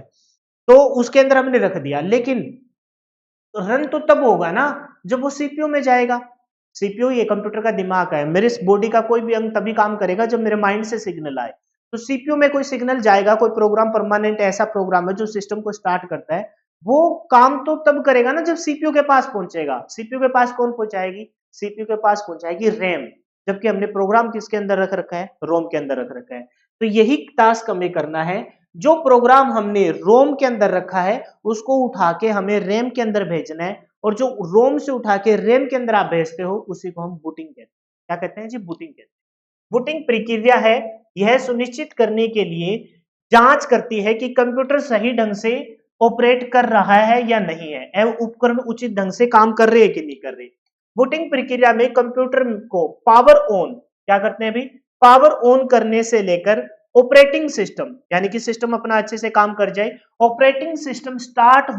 तो उसके अंदर हमने रख दिया, लेकिन रन तो तब होगा ना जब वो सीपीयू में जाएगा। सीपीयू ये कंप्यूटर का दिमाग है, मेरे बॉडी का कोई भी अंग तभी काम करेगा जब मेरे माइंड से सिग्नल आए। तो सीपीयू में कोई सिग्नल जाएगा, कोई प्रोग्राम परमानेंट ऐसा प्रोग्राम है जो सिस्टम को स्टार्ट करता है, वो काम तो तब करेगा ना जब सीपीयू के पास पहुंचेगा। सीपीयू के पास कौन पहुंचाएगी? सीपीयू के पास पहुंचाएगी रैम, जबकि हमने प्रोग्राम किसके अंदर रख रखा है? रोम के अंदर रख रखा है। तो यही टास्क हमें करना है, जो प्रोग्राम हमने रोम के अंदर रखा है उसको उठा के हमें रैम के अंदर भेजना है, और जो रोम से उठा के रैम के अंदर आप भेजते हो उसी को हम बूटिंग कहते हैं। क्या कहते हैं जी? बूटिंग कहते हैं। बूटिंग प्रक्रिया है, यह सुनिश्चित करने के लिए जांच करती है कि कंप्यूटर सही ढंग से ऑपरेट कर रहा है या नहीं है, एवं उपकरण उचित ढंग से काम कर रहे हैं कि नहीं कर रहे। बूटिंग प्रक्रिया में कंप्यूटर को पावर ऑन, क्या करते हैं भाई? पावर ऑन करने से लेकर ऑपरेटिंग सिस्टम, यानी कि सिस्टम अपना अच्छे से काम कर जाए, ऑपरेटिंग सिस्टम स्टार्ट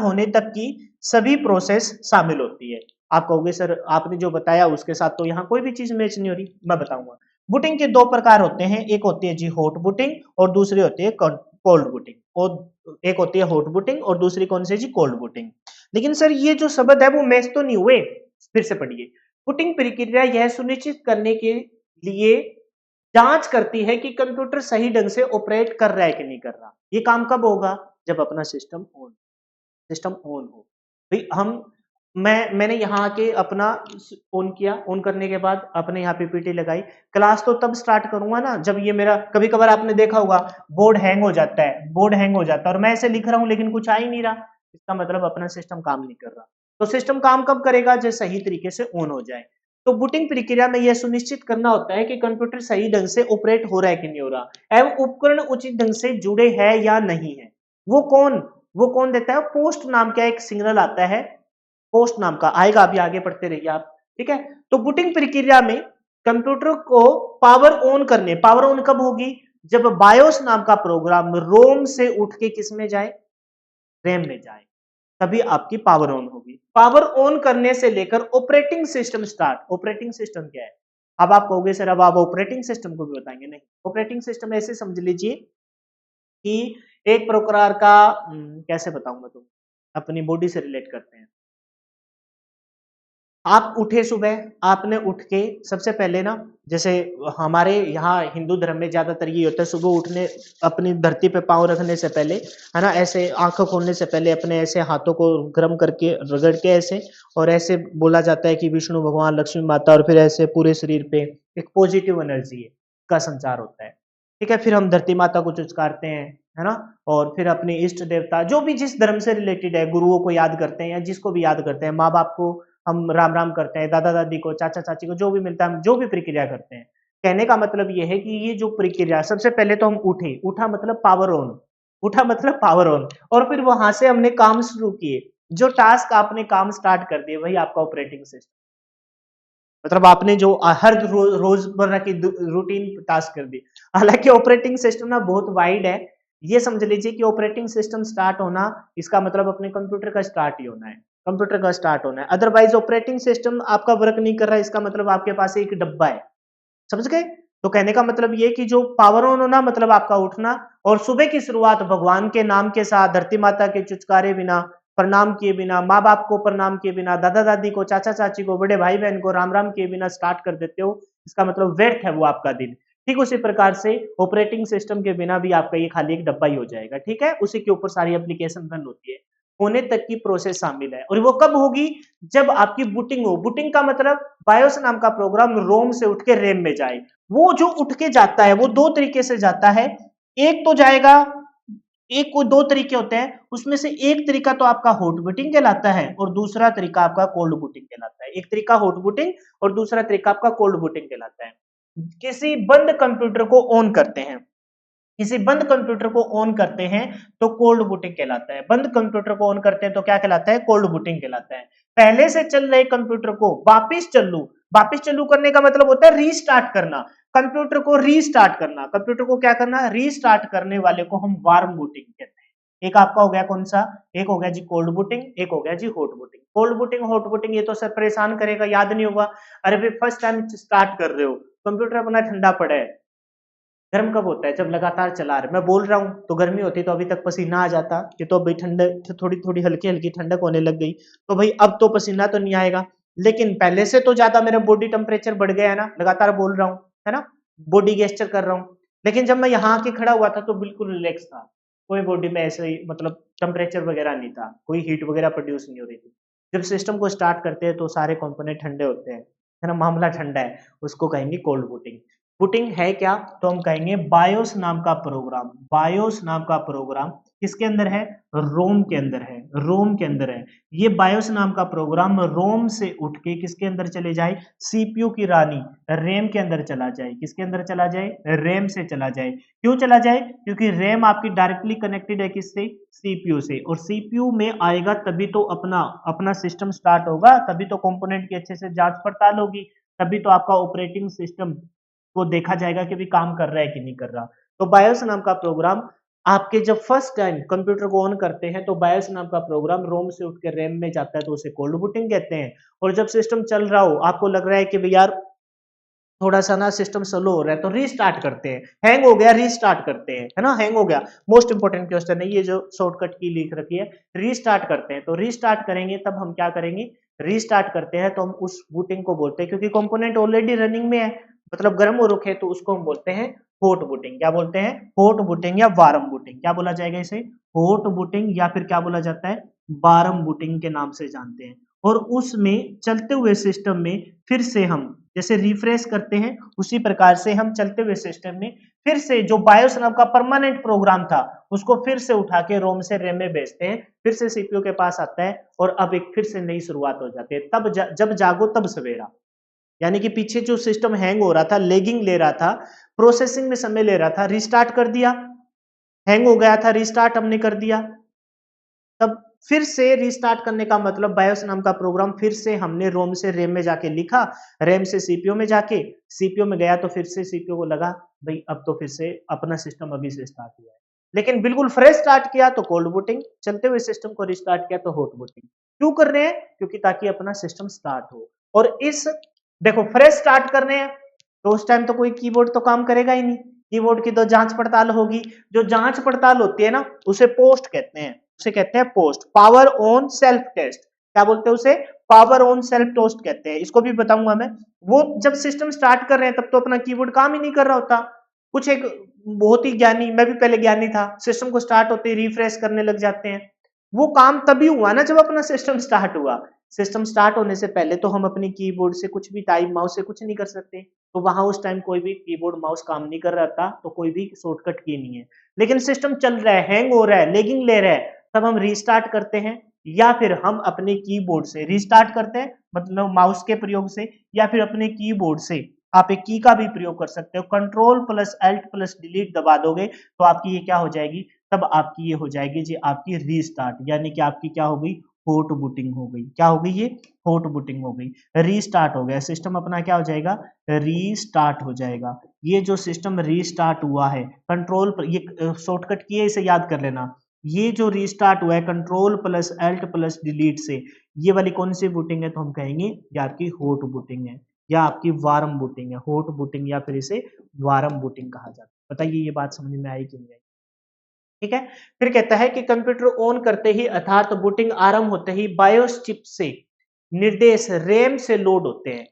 होने तक की सभी प्रोसेस शामिल होती है। आप कहोगे सर आपने जो बताया उसके साथ तो यहाँ कोई भी चीज मैच नहीं हो रही, मैं बताऊंगा। बूटिंग के दो प्रकार होते हैं, एक होती है जी हॉट बूटिंग और दूसरी होती है कोल्ड बूटिंग। और एक होती है हॉट बूटिंग और दूसरी कौन सी जी? Cold booting. लेकिन सर ये जो शब्द है वो मैच तो नहीं हुए, फिर से पढ़िए। बूटिंग प्रक्रिया यह सुनिश्चित करने के लिए जांच करती है कि कंप्यूटर सही ढंग से ऑपरेट कर रहा है कि नहीं कर रहा। ये काम कब होगा? जब अपना सिस्टम ऑन हो। भाई मैंने यहाँ आके अपना ऑन किया, ऑन करने के बाद अपने यहाँ पीपीटी लगाई, क्लास तो तब स्टार्ट करूंगा ना जब ये मेरा, कभी कभार आपने देखा होगा बोर्ड हैंग हो जाता है, बोर्ड हैंग हो जाता है और मैं ऐसे लिख रहा हूँ लेकिन कुछ आ ही नहीं रहा, इसका मतलब अपना सिस्टम काम नहीं कर रहा। तो सिस्टम काम कब करेगा? जब सही तरीके से ऑन हो जाए। तो बूटिंग प्रक्रिया में यह सुनिश्चित करना होता है कि कंप्यूटर सही ढंग से ऑपरेट हो रहा है कि नहीं हो रहा, एवं उपकरण उचित ढंग से जुड़े हैं या नहीं है। वो कौन वो कौन देता है? पोस्ट नाम का एक सिग्नल आता है, पोस्ट नाम का आएगा, अभी आगे पढ़ते रहिए आप। ठीक है, तो बूटिंग प्रक्रिया में कंप्यूटर को पावर ऑन कब होगी? जब बायोस नाम का प्रोग्राम रोम से उठ के किस में जाए? रैम में जाए, तभी आपकी पावर ऑन होगी। पावर ऑन करने से लेकर operating system start. Operating system क्या है? अब आप कहोगे सर अब आप ऑपरेटिंग सिस्टम को भी बताएंगे? नहीं, ऑपरेटिंग सिस्टम ऐसे समझ लीजिए कि एक प्रकार का कैसे बताऊं मैं तुम, अपनी बॉडी से रिलेट करते हैं। आप उठे सुबह, आपने उठ के सबसे पहले ना, जैसे हमारे यहाँ हिंदू धर्म में ज्यादातर ये होता है, सुबह उठने अपनी धरती पे पांव रखने से पहले, है ना, ऐसे आंखों खोलने से पहले अपने ऐसे हाथों को गर्म करके रगड़ के ऐसे, और ऐसे बोला जाता है कि विष्णु भगवान, लक्ष्मी माता, और फिर ऐसे पूरे शरीर पे एक पॉजिटिव एनर्जी का संचार होता है। ठीक है, फिर हम धरती माता को चुचकारते हैं, है ना, और फिर अपने इष्ट देवता जो भी जिस धर्म से रिलेटेड है, गुरुओं को याद करते हैं या जिसको भी याद करते हैं, माँ बाप को हम राम राम करते हैं, दादा दादी को, चाचा चाची को, जो भी मिलता है हम जो भी प्रक्रिया करते हैं। कहने का मतलब ये है कि ये जो प्रक्रिया, सबसे पहले तो हम उठे, उठा मतलब पावर ऑन, उठा मतलब पावर ऑन, और फिर वहां से हमने काम शुरू किए। जो टास्क आपने काम स्टार्ट कर दिए वही आपका ऑपरेटिंग सिस्टम, मतलब आपने जो हर रोजमर्रा की रूटीन टास्क कर दी। हालांकि ऑपरेटिंग सिस्टम ना बहुत वाइड है, ये समझ लीजिए कि ऑपरेटिंग सिस्टम स्टार्ट होना इसका मतलब अपने कंप्यूटर का स्टार्ट ही होना है, कंप्यूटर का स्टार्ट होना है। अदरवाइज ऑपरेटिंग सिस्टम आपका वर्क नहीं कर रहा है, इसका मतलब आपके पास एक डब्बा है। समझ गए? तो कहने का मतलब ये कि जो पावर ऑन होना मतलब आपका उठना, और सुबह की शुरुआत भगवान के नाम के साथ, धरती माता के चुचकारे बिना, प्रणाम किए बिना, माँ बाप को प्रणाम किए बिना, दादा दादी को, चाचा चाची को, बड़े भाई बहन को राम राम किए बिना स्टार्ट कर देते हो, इसका मतलब व्यर्थ है वो आपका दिन। ठीक उसी प्रकार से ऑपरेटिंग सिस्टम के बिना भी आपका ये खाली एक डब्बा ही हो जाएगा। ठीक है, उसी के ऊपर सारी एप्लीकेशन रन होती है, होने तक की प्रोसेस शामिल है। और वो कब होगी? जब आपकी बूटिंग हो। बूटिंग का मतलब बायोस नाम का प्रोग्राम रोम से उठ के रैम में जाए। वो जो उठ के जाता है वो दो तरीके से जाता है। एक तो जाएगा, एक को दो तरीके होते हैं, उसमें से एक तरीका तो आपका हॉट बूटिंग कहलाता है और दूसरा तरीका आपका कोल्ड बूटिंग कहलाता है। एक तरीका हॉट बूटिंग और दूसरा तरीका आपका कोल्ड बूटिंग कहलाता है। किसी बंद कंप्यूटर को ऑन करते हैं, किसी बंद कंप्यूटर को ऑन करते हैं तो कोल्ड बूटिंग कहलाता है। बंद कंप्यूटर को ऑन करते हैं तो क्या कहलाता है? कोल्ड बूटिंग कहलाता है। पहले से चल रहे कंप्यूटर को वापिस चालू करने का मतलब होता है रीस्टार्ट करना, कंप्यूटर को रीस्टार्ट करना। कंप्यूटर को क्या करना? रीस्टार्ट करने वाले को हम वार्म बूटिंग कहते हैं। एक आपका हो गया कौन सा, एक हो गया जी कोल्ड बूटिंग, एक हो गया जी hot booting. Cold booting hot booting ये तो सर परेशान करेगा, याद नहीं होगा। अरे भाई फर्स्ट टाइम स्टार्ट कर रहे हो, कंप्यूटर अपना ठंडा पड़ा है। गर्म कब होता है, जब लगातार चला रहे, मैं बोल रहा हूँ तो गर्मी होती तो अभी तक पसीना आ जाता, कि तो भाई ठंडक थोड़ी थोड़ी हल्की हल्की ठंडक होने लग गई, तो भाई अब तो पसीना तो नहीं आएगा। लेकिन पहले से तो ज्यादा मेरा बॉडी टेम्परेचर बढ़ गया है ना, लगातार बोल रहा हूँ, है ना, बॉडी गेस्चर कर रहा हूँ। लेकिन जब मैं यहाँ आके खड़ा हुआ था तो बिल्कुल रिलैक्स था, कोई बॉडी में ऐसे ही मतलब टेम्परेचर वगैरह नहीं था, कोई हीट वगैरह प्रोड्यूस नहीं हो रही थी। जब सिस्टम को स्टार्ट करते हैं तो सारे कंपोनेंट ठंडे होते हैं, है ना, मामला ठंडा है, उसको कहेंगे कोल्ड बूटिंग। बूटिंग है क्या, तो हम कहेंगे बायोस नाम का प्रोग्राम, बायोस नाम का प्रोग्राम किसके अंदर है, रोम के अंदर है, रोम के अंदर है। ये बायोस नाम का प्रोग्राम रोम से उठ के किसके अंदर चले जाए, सीपीयू की रानी रैम के अंदर चला जाए, किसके अंदर चला जाए, रैम से चला जाए। क्यों चला जाए, क्योंकि रैम आपकी डायरेक्टली कनेक्टेड है किससे, सीपीयू से, और सीपीयू में आएगा तभी तो अपना अपना सिस्टम स्टार्ट होगा, तभी तो कंपोनेंट की अच्छे से जांच पड़ताल होगी, तभी तो आपका ऑपरेटिंग सिस्टम को देखा जाएगा कि भी काम कर रहा है कि नहीं कर रहा। तो बायोस नाम का प्रोग्राम आपके जब फर्स्ट टाइम कंप्यूटर को ऑन करते हैं तो बायोस नाम का प्रोग्राम रोम से उठ के रैम में जाता है, तो उसे कोल्ड बूटिंग कहते हैं। और जब सिस्टम चल रहा हो, आपको लग रहा है कि भाई यार थोड़ा सा ना सिस्टम स्लो हो रहा है, तो रीस्टार्ट करते हैं, हैंग हो गया रीस्टार्ट करते हैं, है ना, हैंग हो गया, मोस्ट इंपोर्टेंट क्वेश्चन है ये जो शॉर्टकट की लिख रखी है, रीस्टार्ट करते हैं। तो रीस्टार्ट करेंगे तब हम क्या करेंगे, रीस्टार्ट करते हैं तो हम उस बूटिंग को बोलते हैं, क्योंकि कंपोनेंट ऑलरेडी रनिंग में है, मतलब गर्म हो रखे, तो उसको हम बोलते हैं हॉट बूटिंग। क्या बोलते हैं, हॉट बूटिंग या वार्म बूटिंग, क्या बोला जाएगा इसे, हॉट बूटिंग, या फिर क्या बोला जाता है, वार्म बूटिंग के नाम से जानते हैं। और उसमें चलते हुए सिस्टम में फिर से हम जैसे रिफ्रेश करते हैं, उसी प्रकार से हम चलते हुए सिस्टम में फिर से जो बायोस नाम का परमानेंट प्रोग्राम था उसको फिर से उठा के रोम से रैम में भेजते हैं, फिर से सीपीयू के पास आता है, और अब एक फिर से नई शुरुआत हो जाती है। तब जब जागो तब सवेरा, यानी कि पीछे जो सिस्टम हैंग हो रहा था, लेगिंग ले रहा था, प्रोसेसिंग में समय ले रहा था, रिस्टार्ट कर दिया, हैंग हो गया था, रिस्टार्ट हमने कर दिया, तब फिर से रीस्टार्ट करने का मतलब बायोस नाम का प्रोग्राम फिर से हमने रोम से रैम में जाके लिखा, रैम से सीपीयू में जाके, सीपीयू में गया तो फिर से सीपीयू को लगा भाई अब तो फिर से अपना सिस्टम अभी से स्टार्ट हुआ है। लेकिन बिल्कुल फ्रेश स्टार्ट किया तो कोल्ड बूटिंग, चलते हुए सिस्टम को रिस्टार्ट किया तो हॉट बूटिंग। क्यों कर रहे हैं, क्योंकि ताकि अपना सिस्टम स्टार्ट हो। और इस देखो फ्रेश स्टार्ट कर रहे हैं तो उस टाइम तो कोई कीबोर्ड तो काम करेगा ही नहीं, कीबोर्ड की तो जांच पड़ताल होगी, जो जांच पड़ताल होती है ना उसे पोस्ट कहते हैं, उसे कहते हैं POST, power on self test, क्या बोलते हैं उसे, पावर ऑन सेल्फ टेस्ट कहते हैं, इसको भी बताऊंगा मैं। वो जब सिस्टम स्टार्ट कर रहे हैं तब तो अपना कीबोर्ड काम ही नहीं कर रहा होता, कुछ एक बहुत ही ज्ञानी, मैं भी पहले ज्ञानी था, सिस्टम को स्टार्ट होते ही रिफ्रेश करने लग जाते हैं। वो काम तभी हुआ ना जब अपना सिस्टम स्टार्ट हुआ, सिस्टम स्टार्ट होने से पहले तो हम अपने कीबोर्ड से कुछ भी टाइप माउस से कुछ नहीं कर सकते, तो वहां उस टाइम कोई भी कीबोर्ड माउस काम नहीं कर रहा था, तो कोई भी शॉर्टकट की नहीं है। लेकिन सिस्टम चल रहा है, हैंग हो रहा है, लेगिंग ले रहा है, तब हम रीस्टार्ट करते हैं, या फिर हम अपने कीबोर्ड से रीस्टार्ट करते हैं, मतलब माउस के प्रयोग से, या फिर अपने कीबोर्ड से आप एक की का भी प्रयोग कर सकते हो, control plus Alt plus delete दबा दोगे तो आपकी ये क्या हो जाएगी, तब आपकी ये हो जाएगी जी आपकी रीस्टार्ट, यानी कि आपकी क्या हो गई, हॉट बूटिंग हो गई। क्या हो गई, ये हॉट बूटिंग हो गई, रीस्टार्ट हो गया सिस्टम, अपना क्या हो जाएगा, रीस्टार्ट हो जाएगा। ये जो सिस्टम रीस्टार्ट हुआ है कंट्रोल पर, ये शॉर्टकट की है, इसे याद कर लेना, ये जो रीस्टार्ट हुआ है control plus Alt plus delete से, ये वाली कौन सी बूटिंग है, तो हम कहेंगे ये आपकी हॉट बूटिंग है, या आपकी वार्म बूटिंग है, हॉट बूटिंग या फिर इसे वार्म बूटिंग कहा जाता है। बताइए ये बात समझ में आई कि नहीं आई। ठीक है, फिर कहता है कि कंप्यूटर ऑन करते ही अर्थात बूटिंग आरंभ होते ही बायोस चिप से निर्देश रैम से लोड होते हैं,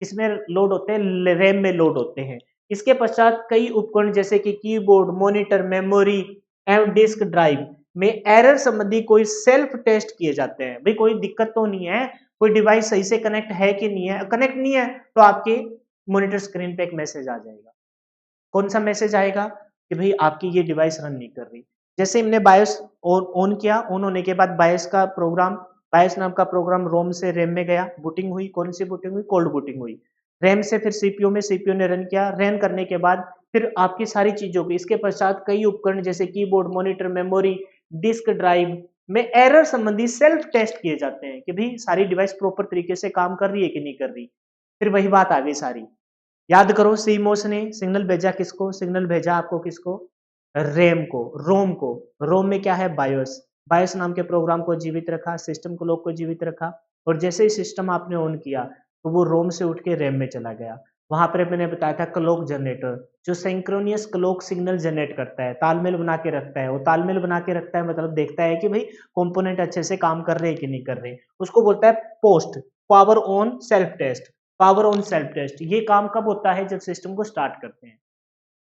इसमें लोड होते हैं, रैम में लोड होते हैं। इसके पश्चात कई उपकरण जैसे कि कीबोर्ड, मॉनिटर, मेमोरी एवं डिस्क ड्राइव में एरर संबंधी कोई सेल्फ टेस्ट किए जाते हैं। भाई कोई दिक्कत तो नहीं है, कोई डिवाइस सही से कनेक्ट है कि नहीं है, कनेक्ट नहीं है तो आपके मॉनिटर स्क्रीन पे एक मैसेज आ जाएगा। कौन सा मैसेज आएगा, कि भाई आपकी ये डिवाइस रन नहीं कर रही। जैसे हमने बायोस ऑन किया, ऑन होने के बाद बायोस का प्रोग्राम, बायोस नाम का प्रोग्राम रोम से रैम में गया, बूटिंग हुई, कौन सी बूटिंग हुई, कोल्ड बूटिंग हुई। रैम से फिर सीपीयू में, सीपीयू ने रन किया, रन करने के बाद फिर आपकी सारी चीजों की, इसके पश्चात कई उपकरण जैसे keyboard, monitor, memory, disk drive में एरर संबंधी सेल्फ टेस्ट किए जाते हैं कि भाई सारी डिवाइस प्रॉपर तरीके से काम कर रही है कि नहीं कर रही। फिर वही बात आ गई सारी, याद करो, सीमोस ने सिग्नल भेजा किसको, सिग्नल भेजा आपको किसको, रोम में क्या है, बायोस। बायोस नाम के प्रोग्राम को जीवित रखा, सिस्टम को लोग को जीवित रखा, और जैसे ही सिस्टम आपने ऑन किया तो वो रोम से उठ के रैम में चला गया। वहां पर मैंने बताया था क्लॉक जनरेटर, जो सिंक्रोनियस क्लॉक सिग्नल जनरेट करता है, तालमेल बना के रखता है। वो तालमेल बना के रखता है मतलब देखता है कि भाई कंपोनेंट अच्छे से काम कर रहे हैं कि नहीं कर रहे, उसको बोलता है POST, power on self test. Power on self test ये काम कब होता है, जब सिस्टम को स्टार्ट करते हैं।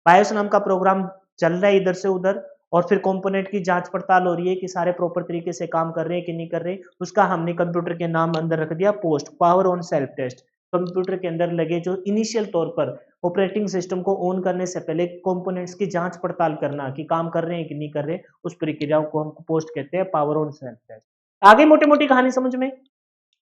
बायोस नाम का प्रोग्राम चल रहा है इधर से उधर, और फिर कंपोनेंट की जांच पड़ताल हो रही है कि सारे प्रॉपर तरीके से काम कर रहे हैं कि नहीं कर रहे, उसका हमने कंप्यूटर के नाम अंदर रख दिया POST, power on self test. Computer के अंदर लगे जो इनिशियल तौर पर ऑपरेटिंग सिस्टम को ऑन करने से पहले कंपोनेंट्स की जांच पड़ताल करना कि काम कर रहे हैं कि नहीं कर रहे, उस प्रक्रिया को हम पोस्ट कहते हैं, पावर ऑन सेल्फ टेस्ट। आगे मोटी मोटी कहानी समझ में,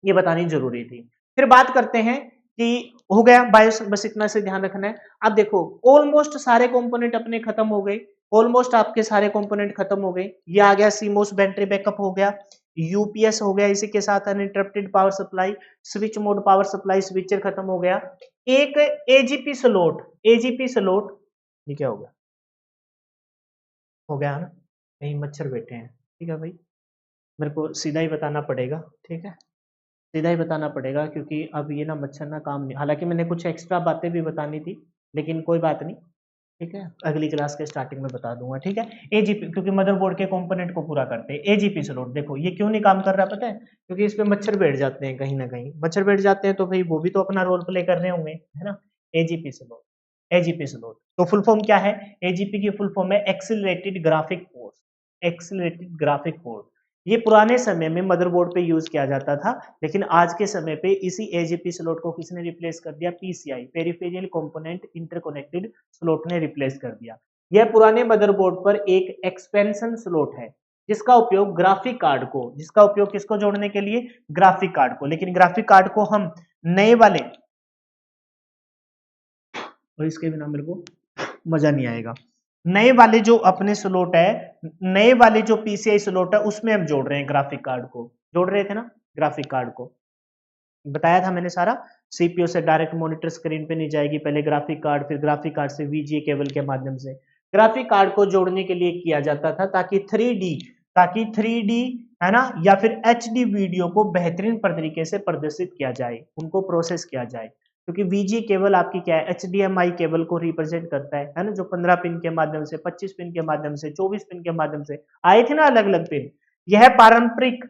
ये बतानी जरूरी थी। फिर बात करते हैं कि हो गया बायोस, बस इतना से ध्यान रखना है। अब देखो ऑलमोस्ट सारे कंपोनेंट अपने खत्म हो गए, ऑलमोस्ट आपके सारे कंपोनेंट खत्म हो गए। ये आ गया सीमोस बैटरी बैकअप हो गया, यूपीएस हो गया, इसी के साथ uninterrupted power supply, switch mode power supply, switcher खत्म हो गया। एक एजीपी स्लॉट, एजीपी स्लॉट, ये क्या हो गया, हो गया ना, कहीं मच्छर बैठे हैं, ठीक है भाई, मेरे को सीधा ही बताना पड़ेगा, ठीक है, सीधा ही बताना पड़ेगा, क्योंकि अब ये ना मच्छर ना काम नहीं, हालांकि मैंने कुछ एक्स्ट्रा बातें भी बतानी थी, लेकिन कोई बात नहीं, ठीक है, अगली क्लास के स्टार्टिंग में बता दूंगा, ठीक है। एजीपी, क्योंकि मदरबोर्ड के कंपोनेंट को पूरा करते हैं। एजीपी स्लॉट देखो ये क्यों नहीं काम कर रहा पता है, क्योंकि इस पे मच्छर बैठ जाते हैं, कहीं ना कहीं मच्छर बैठ जाते हैं, तो भाई वो भी तो अपना रोल प्ले कर रहे होंगे, है ना। एजीपी स्लॉट, एजीपी स्लॉट तो फुल फॉर्म क्या है, एजीपी की फुल फॉर्म है accelerated graphic port, accelerated graphic port. ये पुराने समय में मदरबोर्ड पे यूज किया जाता था, लेकिन आज के समय पे इसी एजीपी स्लॉट को किसने रिप्लेस कर दिया, PCI, peripheral component interconnected slot ने रिप्लेस कर दिया। यह पुराने मदरबोर्ड पर एक एक्सपेंशन स्लॉट है, जिसका उपयोग ग्राफिक कार्ड को, जिसका उपयोग किसको जोड़ने के लिए, ग्राफिक कार्ड को, लेकिन ग्राफिक कार्ड को हम नए वाले, और इसके बिना मेरे को मजा नहीं आएगा, नए वाले जो अपने स्लॉट है, नए वाले जो पीसीआई स्लॉट है उसमें हम जोड़ रहे हैं ग्राफिक कार्ड को, जोड़ रहे थे ना ग्राफिक कार्ड को, बताया था मैंने सारा। सीपीयू से डायरेक्ट मॉनिटर स्क्रीन पे नहीं जाएगी, पहले ग्राफिक कार्ड, फिर ग्राफिक कार्ड से वीजीए केबल के माध्यम से ग्राफिक कार्ड को जोड़ने के लिए किया जाता था, ताकि 3D, ताकि 3D है ना, या फिर एचडी वीडियो को बेहतरीन तरीके से प्रदर्शित किया जाए, उनको प्रोसेस किया जाए, क्योंकि वीजी केबल आपकी क्या है, एचडीएमआई केबल को रिप्रेजेंट करता है ना, जो 15 पिन के माध्यम से, 25 पिन के माध्यम से, 24 पिन के माध्यम से आए थे ना अलग अलग पिन। यह पारंपरिक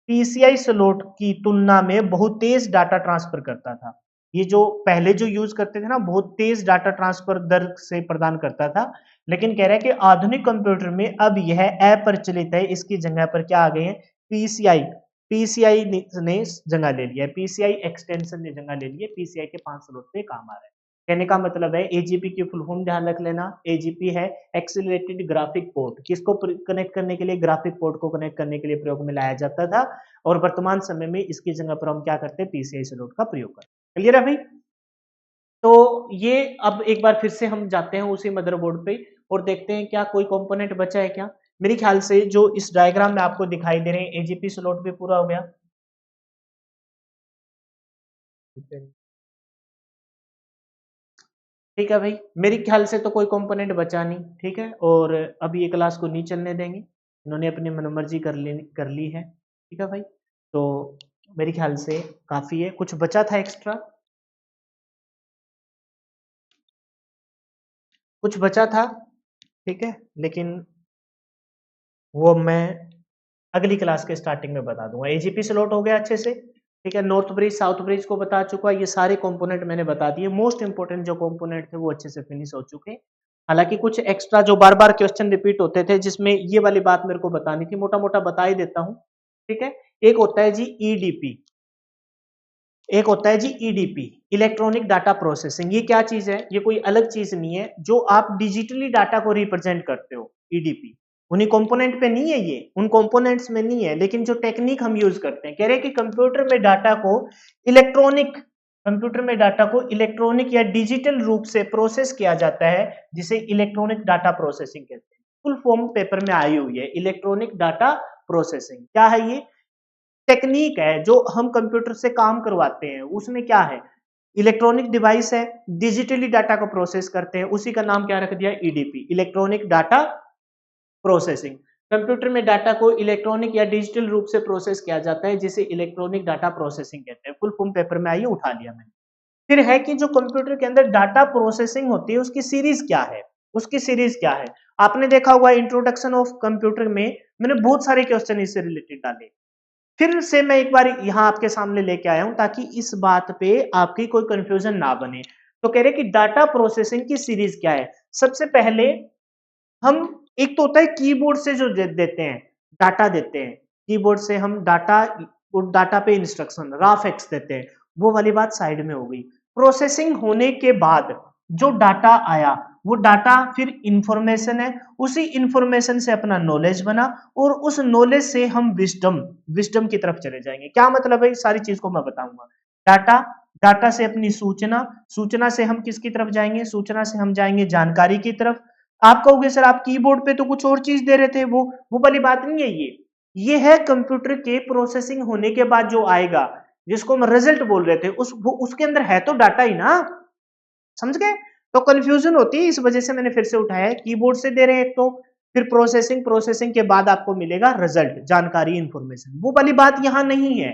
पीसीआई स्लॉट की तुलना में बहुत तेज डाटा ट्रांसफर करता था। ये जो पहले जो यूज करते थे ना, बहुत तेज डाटा ट्रांसफर दर से प्रदान करता था, लेकिन कह रहा है कि आधुनिक कंप्यूटर में अब यह अप्रचलित है, इसकी जगह पर क्या आ गए हैं, पीसीआई, पीसीआई ने जगह ले लिया है, पीसीआई एक्सटेंशन ने जगह ले ली है, पीसीआई के 5 स्लॉट पे काम आ रहा है। कहने का मतलब है एजीपी की फुल फॉर्म ध्यान रख लेना, एजीपी है एक्सिलरेटेड ग्राफिक पोर्ट, किसको कनेक्ट करने के लिए, ग्राफिक पोर्ट को कनेक्ट करने के लिए प्रयोग में लाया जाता था, और वर्तमान समय में इसकी जगह पर हम क्या करते हैं, पीसीआई स्लॉट का प्रयोग करते हैं। क्लियर है भाई। तो ये अब एक बार फिर से हम जाते हैं उसी मदरबोर्ड पे और देखते हैं क्या कोई कंपोनेंट बचा है क्या। मेरे ख्याल से जो इस डायग्राम में आपको दिखाई दे रहे हैं, एजीपी स्लॉट भी पूरा हो गया, ठीक है भाई, मेरे ख्याल से तो कोई कंपोनेंट बचा नहीं, ठीक है, और अभी ये क्लास को नहीं चलने देंगे, इन्होंने अपनी मनमर्जी कर ली है, ठीक है भाई। तो मेरे ख्याल से काफी है, कुछ बचा था एक्स्ट्रा, कुछ बचा था, ठीक है, लेकिन वो मैं अगली क्लास के स्टार्टिंग में बता दूंगा। एजीपी स्लॉट हो गया अच्छे से, ठीक है, नॉर्थ ब्रिज साउथ ब्रिज को बता चुका, ये सारे कंपोनेंट मैंने बता दिए, मोस्ट इंपोर्टेंट जो कंपोनेंट थे वो अच्छे से फिनिश हो चुके हैं। हालांकि कुछ एक्स्ट्रा जो बार बार क्वेश्चन रिपीट होते थे, जिसमें ये वाली बात मेरे को बतानी थी, मोटा मोटा बता ही देता हूं, ठीक है। एक होता है जी ईडीपी, एक होता है जी ईडीपी, इलेक्ट्रॉनिक डाटा प्रोसेसिंग। ये क्या चीज है, ये कोई अलग चीज नहीं है, जो आप डिजिटली डाटा को रिप्रेजेंट करते हो, ईडीपी उन्हीं कंपोनेंट पे नहीं है, ये उन कंपोनेंट्स में नहीं है, लेकिन जो टेक्निक हम यूज करते हैं, कह रहे हैं कि कंप्यूटर में डाटा को इलेक्ट्रॉनिक, कंप्यूटर में डाटा को इलेक्ट्रॉनिक या डिजिटल रूप से प्रोसेस किया जाता है, जिसे इलेक्ट्रॉनिक डाटा प्रोसेसिंग कहते हैं। फुल फॉर्म पेपर में आई हुई है, इलेक्ट्रॉनिक डाटा प्रोसेसिंग। क्या है ये, टेक्निक है जो हम कंप्यूटर से काम करवाते हैं, उसमें क्या है, इलेक्ट्रॉनिक डिवाइस है, डिजिटली डाटा को प्रोसेस करते हैं, उसी का नाम क्या रख दिया, EDP, electronic data processing. Computer में डाटा को इलेक्ट्रॉनिक या डिजिटल रूप से प्रोसेस किया जाता है जिसे इलेक्ट्रॉनिक डाटा प्रोसेसिंग कहते हैं। फुल फॉर्म पेपर में आइए उठा लिया मैंने। फिर है कि जो कंप्यूटर के अंदर डाटा प्रोसेसिंग होती है उसकी सीरीज क्या है, उसकी सीरीज क्या है। आपने देखा होगा इंट्रोडक्शन ऑफ कंप्यूटर में मैंने बहुत सारे क्वेश्चन इससे रिलेटेड डाले। फिर से मैं एक बार यहाँ आपके सामने लेके आया हूं ताकि इस बात पे आपकी कोई कंफ्यूजन ना बने। तो कह रहे कि डाटा प्रोसेसिंग की सीरीज क्या है। सबसे पहले हम, एक तो होता है कीबोर्ड से जो देते हैं, डाटा देते हैं, कीबोर्ड से हम डाटा, डाटा पे इंस्ट्रक्शन राफ एक्स देते हैं, वो वाली बात साइड में हो गई। प्रोसेसिंग होने के बाद जो डाटा आया वो डाटा फिर इंफॉर्मेशन है, उसी इंफॉर्मेशन से अपना नॉलेज बना और उस नॉलेज से हम विजडम, विजडम की तरफ चले जाएंगे। क्या मतलब है, सारी चीज को मैं बताऊंगा। डाटा, डाटा से अपनी सूचना, सूचना से हम किसकी तरफ जाएंगे, सूचना से हम जाएंगे जानकारी की तरफ। आप कहोगे सर आप कीबोर्ड पे तो कुछ और चीज दे रहे थे, वो वाली बात नहीं है। ये है कंप्यूटर के प्रोसेसिंग होने के बाद जो आएगा, जिसको हम रिजल्ट बोल रहे थे, उसके अंदर है तो डाटा ही ना, समझ गए। तो कंफ्यूजन होती है, इस वजह से मैंने फिर से उठाया है। कीबोर्ड से दे रहे हैं एक तो, फिर प्रोसेसिंग, प्रोसेसिंग के बाद आपको मिलेगा रिजल्ट, जानकारी, इंफॉर्मेशन। वो वाली बात यहां नहीं है।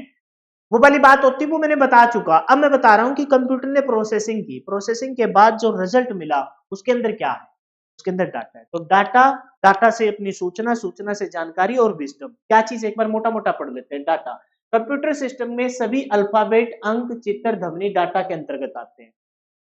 वो वाली बात होती वो मैंने बता चुका। अब मैं बता रहा हूं कि कंप्यूटर ने प्रोसेसिंग की, प्रोसेसिंग के बाद जो रिजल्ट मिला उसके अंदर क्या है, उसके अंदर डाटा है। तो डाटा, डाटा से अपनी सूचना, सूचना से जानकारी और विजडम। क्या चीज, एक बार मोटा मोटा पढ़ लेते हैं। डाटा, कंप्यूटर सिस्टम में सभी अल्फाबेट, अंक, चित्र, ध्वनि डाटा के अंतर्गत आते हैं।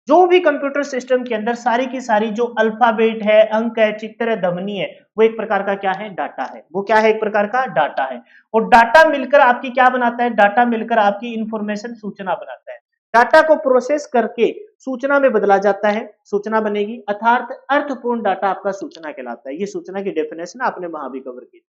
जो भी कंप्यूटर सिस्टम के अंदर सारी की सारी जो अल्फाबेट है, अंक है, चित्र है, ध्वनि है, वो एक प्रकार का क्या है, डाटा है। वो क्या है, एक प्रकार का डाटा है। और डाटा मिलकर आपकी क्या बनाता है, डाटा मिलकर आपकी इंफॉर्मेशन, सूचना बनाता है। डाटा को प्रोसेस करके सूचना में बदला जाता है, सूचना बनेगी, अर्थात अर्थपूर्ण डाटा आपका सूचना कहलाता है। ये सूचना की डेफिनेशन आपने वहां भी कवर की।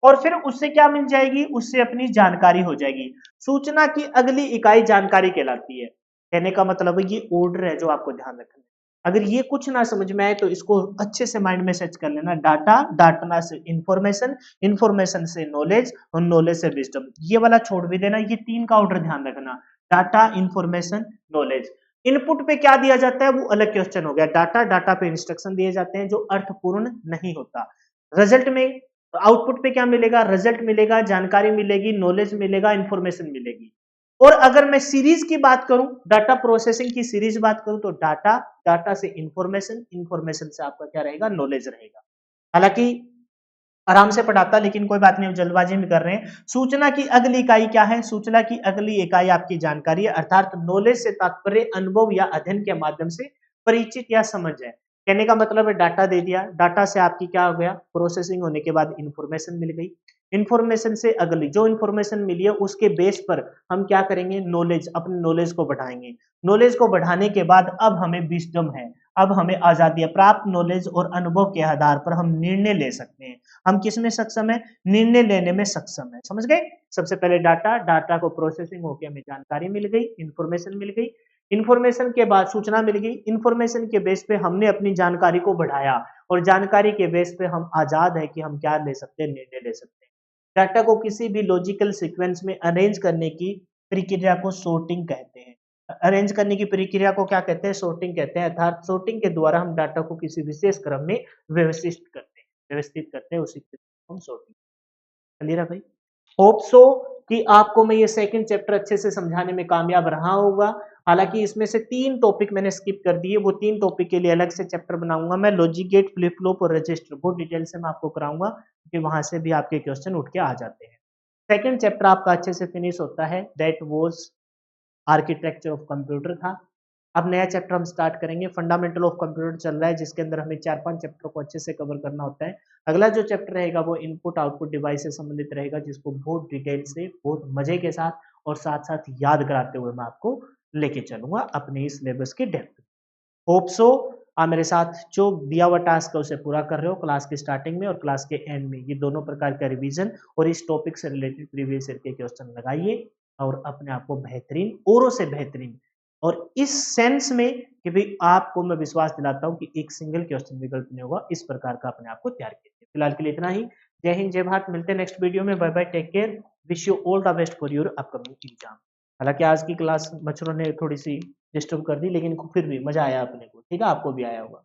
और फिर उससे क्या मिल जाएगी, उससे अपनी जानकारी हो जाएगी। सूचना की अगली इकाई जानकारी कहलाती है। कहने का मतलब है ये ऑर्डर है जो आपको ध्यान रखना है। अगर ये कुछ ना समझ में आए तो इसको अच्छे से माइंड में सेट कर लेना। डाटा, डाटा से इंफॉर्मेशन, इंफॉर्मेशन से नॉलेज और नॉलेज से विजडम। ये वाला छोड़ भी देना, ये तीन का ऑर्डर ध्यान रखना। Data, information, knowledge. इनपुट पे क्या दिया जाता है वो अलग क्वेश्चन हो गया। डाटा, डाटा पे इंस्ट्रक्शन दिए जाते हैं जो अर्थपूर्ण नहीं होता। रिजल्ट में, आउटपुट पे क्या मिलेगा, रिजल्ट मिलेगा, जानकारी मिलेगी, नॉलेज मिलेगा, इंफॉर्मेशन मिलेगी। और अगर मैं सीरीज की बात करूं, डाटा प्रोसेसिंग की सीरीज बात करूं तो डाटा, डाटा से इंफॉर्मेशन, इंफॉर्मेशन से आपका क्या रहेगा, नॉलेज रहेगा। हालांकि आराम से पढ़ाता, लेकिन कोई बात नहीं, जल्दबाजी में कर रहे हैं। सूचना की अगली इकाई क्या है, सूचना की अगली इकाई आपकी जानकारी है, अर्थात नॉलेज से तात्पर्य अनुभव या अध्ययन के माध्यम से परिचित या समझ है। कहने का मतलब है डाटा दे दिया, डाटा से आपकी क्या हो गया, प्रोसेसिंग होने के बाद इंफॉर्मेशन मिल गई। इंफॉर्मेशन से अगली जो इंफॉर्मेशन मिली है उसके बेस पर हम क्या करेंगे, नॉलेज, अपने नॉलेज को बढ़ाएंगे। नॉलेज को बढ़ाने के बाद अब हमें विजडम है, अब हमें आजादी है। प्राप्त नॉलेज और अनुभव के आधार पर हम निर्णय ले सकते हैं। हम किस में सक्षम है, निर्णय लेने में सक्षम है। समझ गए। सबसे पहले डाटा, डाटा को प्रोसेसिंग होकर हमें जानकारी मिल गई, इंफॉर्मेशन मिल गई। इंफॉर्मेशन के बाद सूचना मिल गई, इंफॉर्मेशन के बेस पे हमने अपनी जानकारी को बढ़ाया और जानकारी के बेस पे हम आजाद है कि हम क्या ले सकते हैं, निर्णय ले सकते हैं। डाटा को किसी भी लॉजिकल सीक्वेंस में अरेंज करने की प्रक्रिया को सॉर्टिंग कहते हैं। अरेंज करने की प्रक्रिया को क्या कहते हैं, सॉर्टिंग कहते हैं। अर्थात सॉर्टिंग के द्वारा हम डाटा को किसी विशेष क्रम में व्यवस्थित करते हैं, उसी को हम सॉर्टिंग। क्लियर है भाई। होप सो कि आपको मैं ये सेकंड चैप्टर अच्छे से समझाने में कामयाब रहा होगा। हालांकि इसमें से 3 टॉपिक मैंने स्किप कर दिए, वो 3 टॉपिक के लिए अलग से चैप्टर बनाऊंगा मैं। लॉजिक गेट, फ्लिप फ्लॉप और रजिस्टर बहुत डिटेल से मैं आपको कराऊंगा, क्योंकि वहां से भी आपके क्वेश्चन उठ के आ जाते हैं। सेकंड चैप्टर आपका अच्छे से फिनिश होता है, that was architecture of computer था। अब नया चैप्टर हम स्टार्ट करेंगे, फंडामेंटल ऑफ कंप्यूटर चल रहा है, जिसके अंदर हमें 4-5 चैप्टर को अच्छे से कवर करना होता है। अगला जो चैप्टर रहेगा वो इनपुट आउटपुट डिवाइस से संबंधित रहेगा, जिसको बहुत डिटेल से, बहुत मजे के साथ और साथ साथ याद कराते हुए मैं आपको लेके चलूंगा अपने इस सिलेबस की डेप्थ। होप सो आप मेरे साथ जो दिया हुआ टास्क है उसे पूरा कर रहे हो क्लास की स्टार्टिंग में और क्लास के एंड में। ये दोनों प्रकार का रिवीजन और इस टॉपिक से रिलेटेड प्रीवियस ईयर के क्वेश्चन लगाइए और अपने आप को बेहतरीन, औरों से बेहतरीन, और इस सेंस में कि भाई आपको मैं विश्वास दिलाता हूं कि एक सिंगल क्वेश्चन भी गलत नहीं होगा, इस प्रकार का अपने आप को तैयार कीजिए। फिलहाल के लिए इतना ही। जय हिंद, जय भारत। मिलते हैं नेक्स्ट वीडियो में। Bye bye, take care, wish you all the best for your upcoming exam. हालांकि आज की क्लास मच्छरों ने थोड़ी सी डिस्टर्ब कर दी, लेकिन फिर भी मजा आया अपने को। ठीक है, आपको भी आया होगा।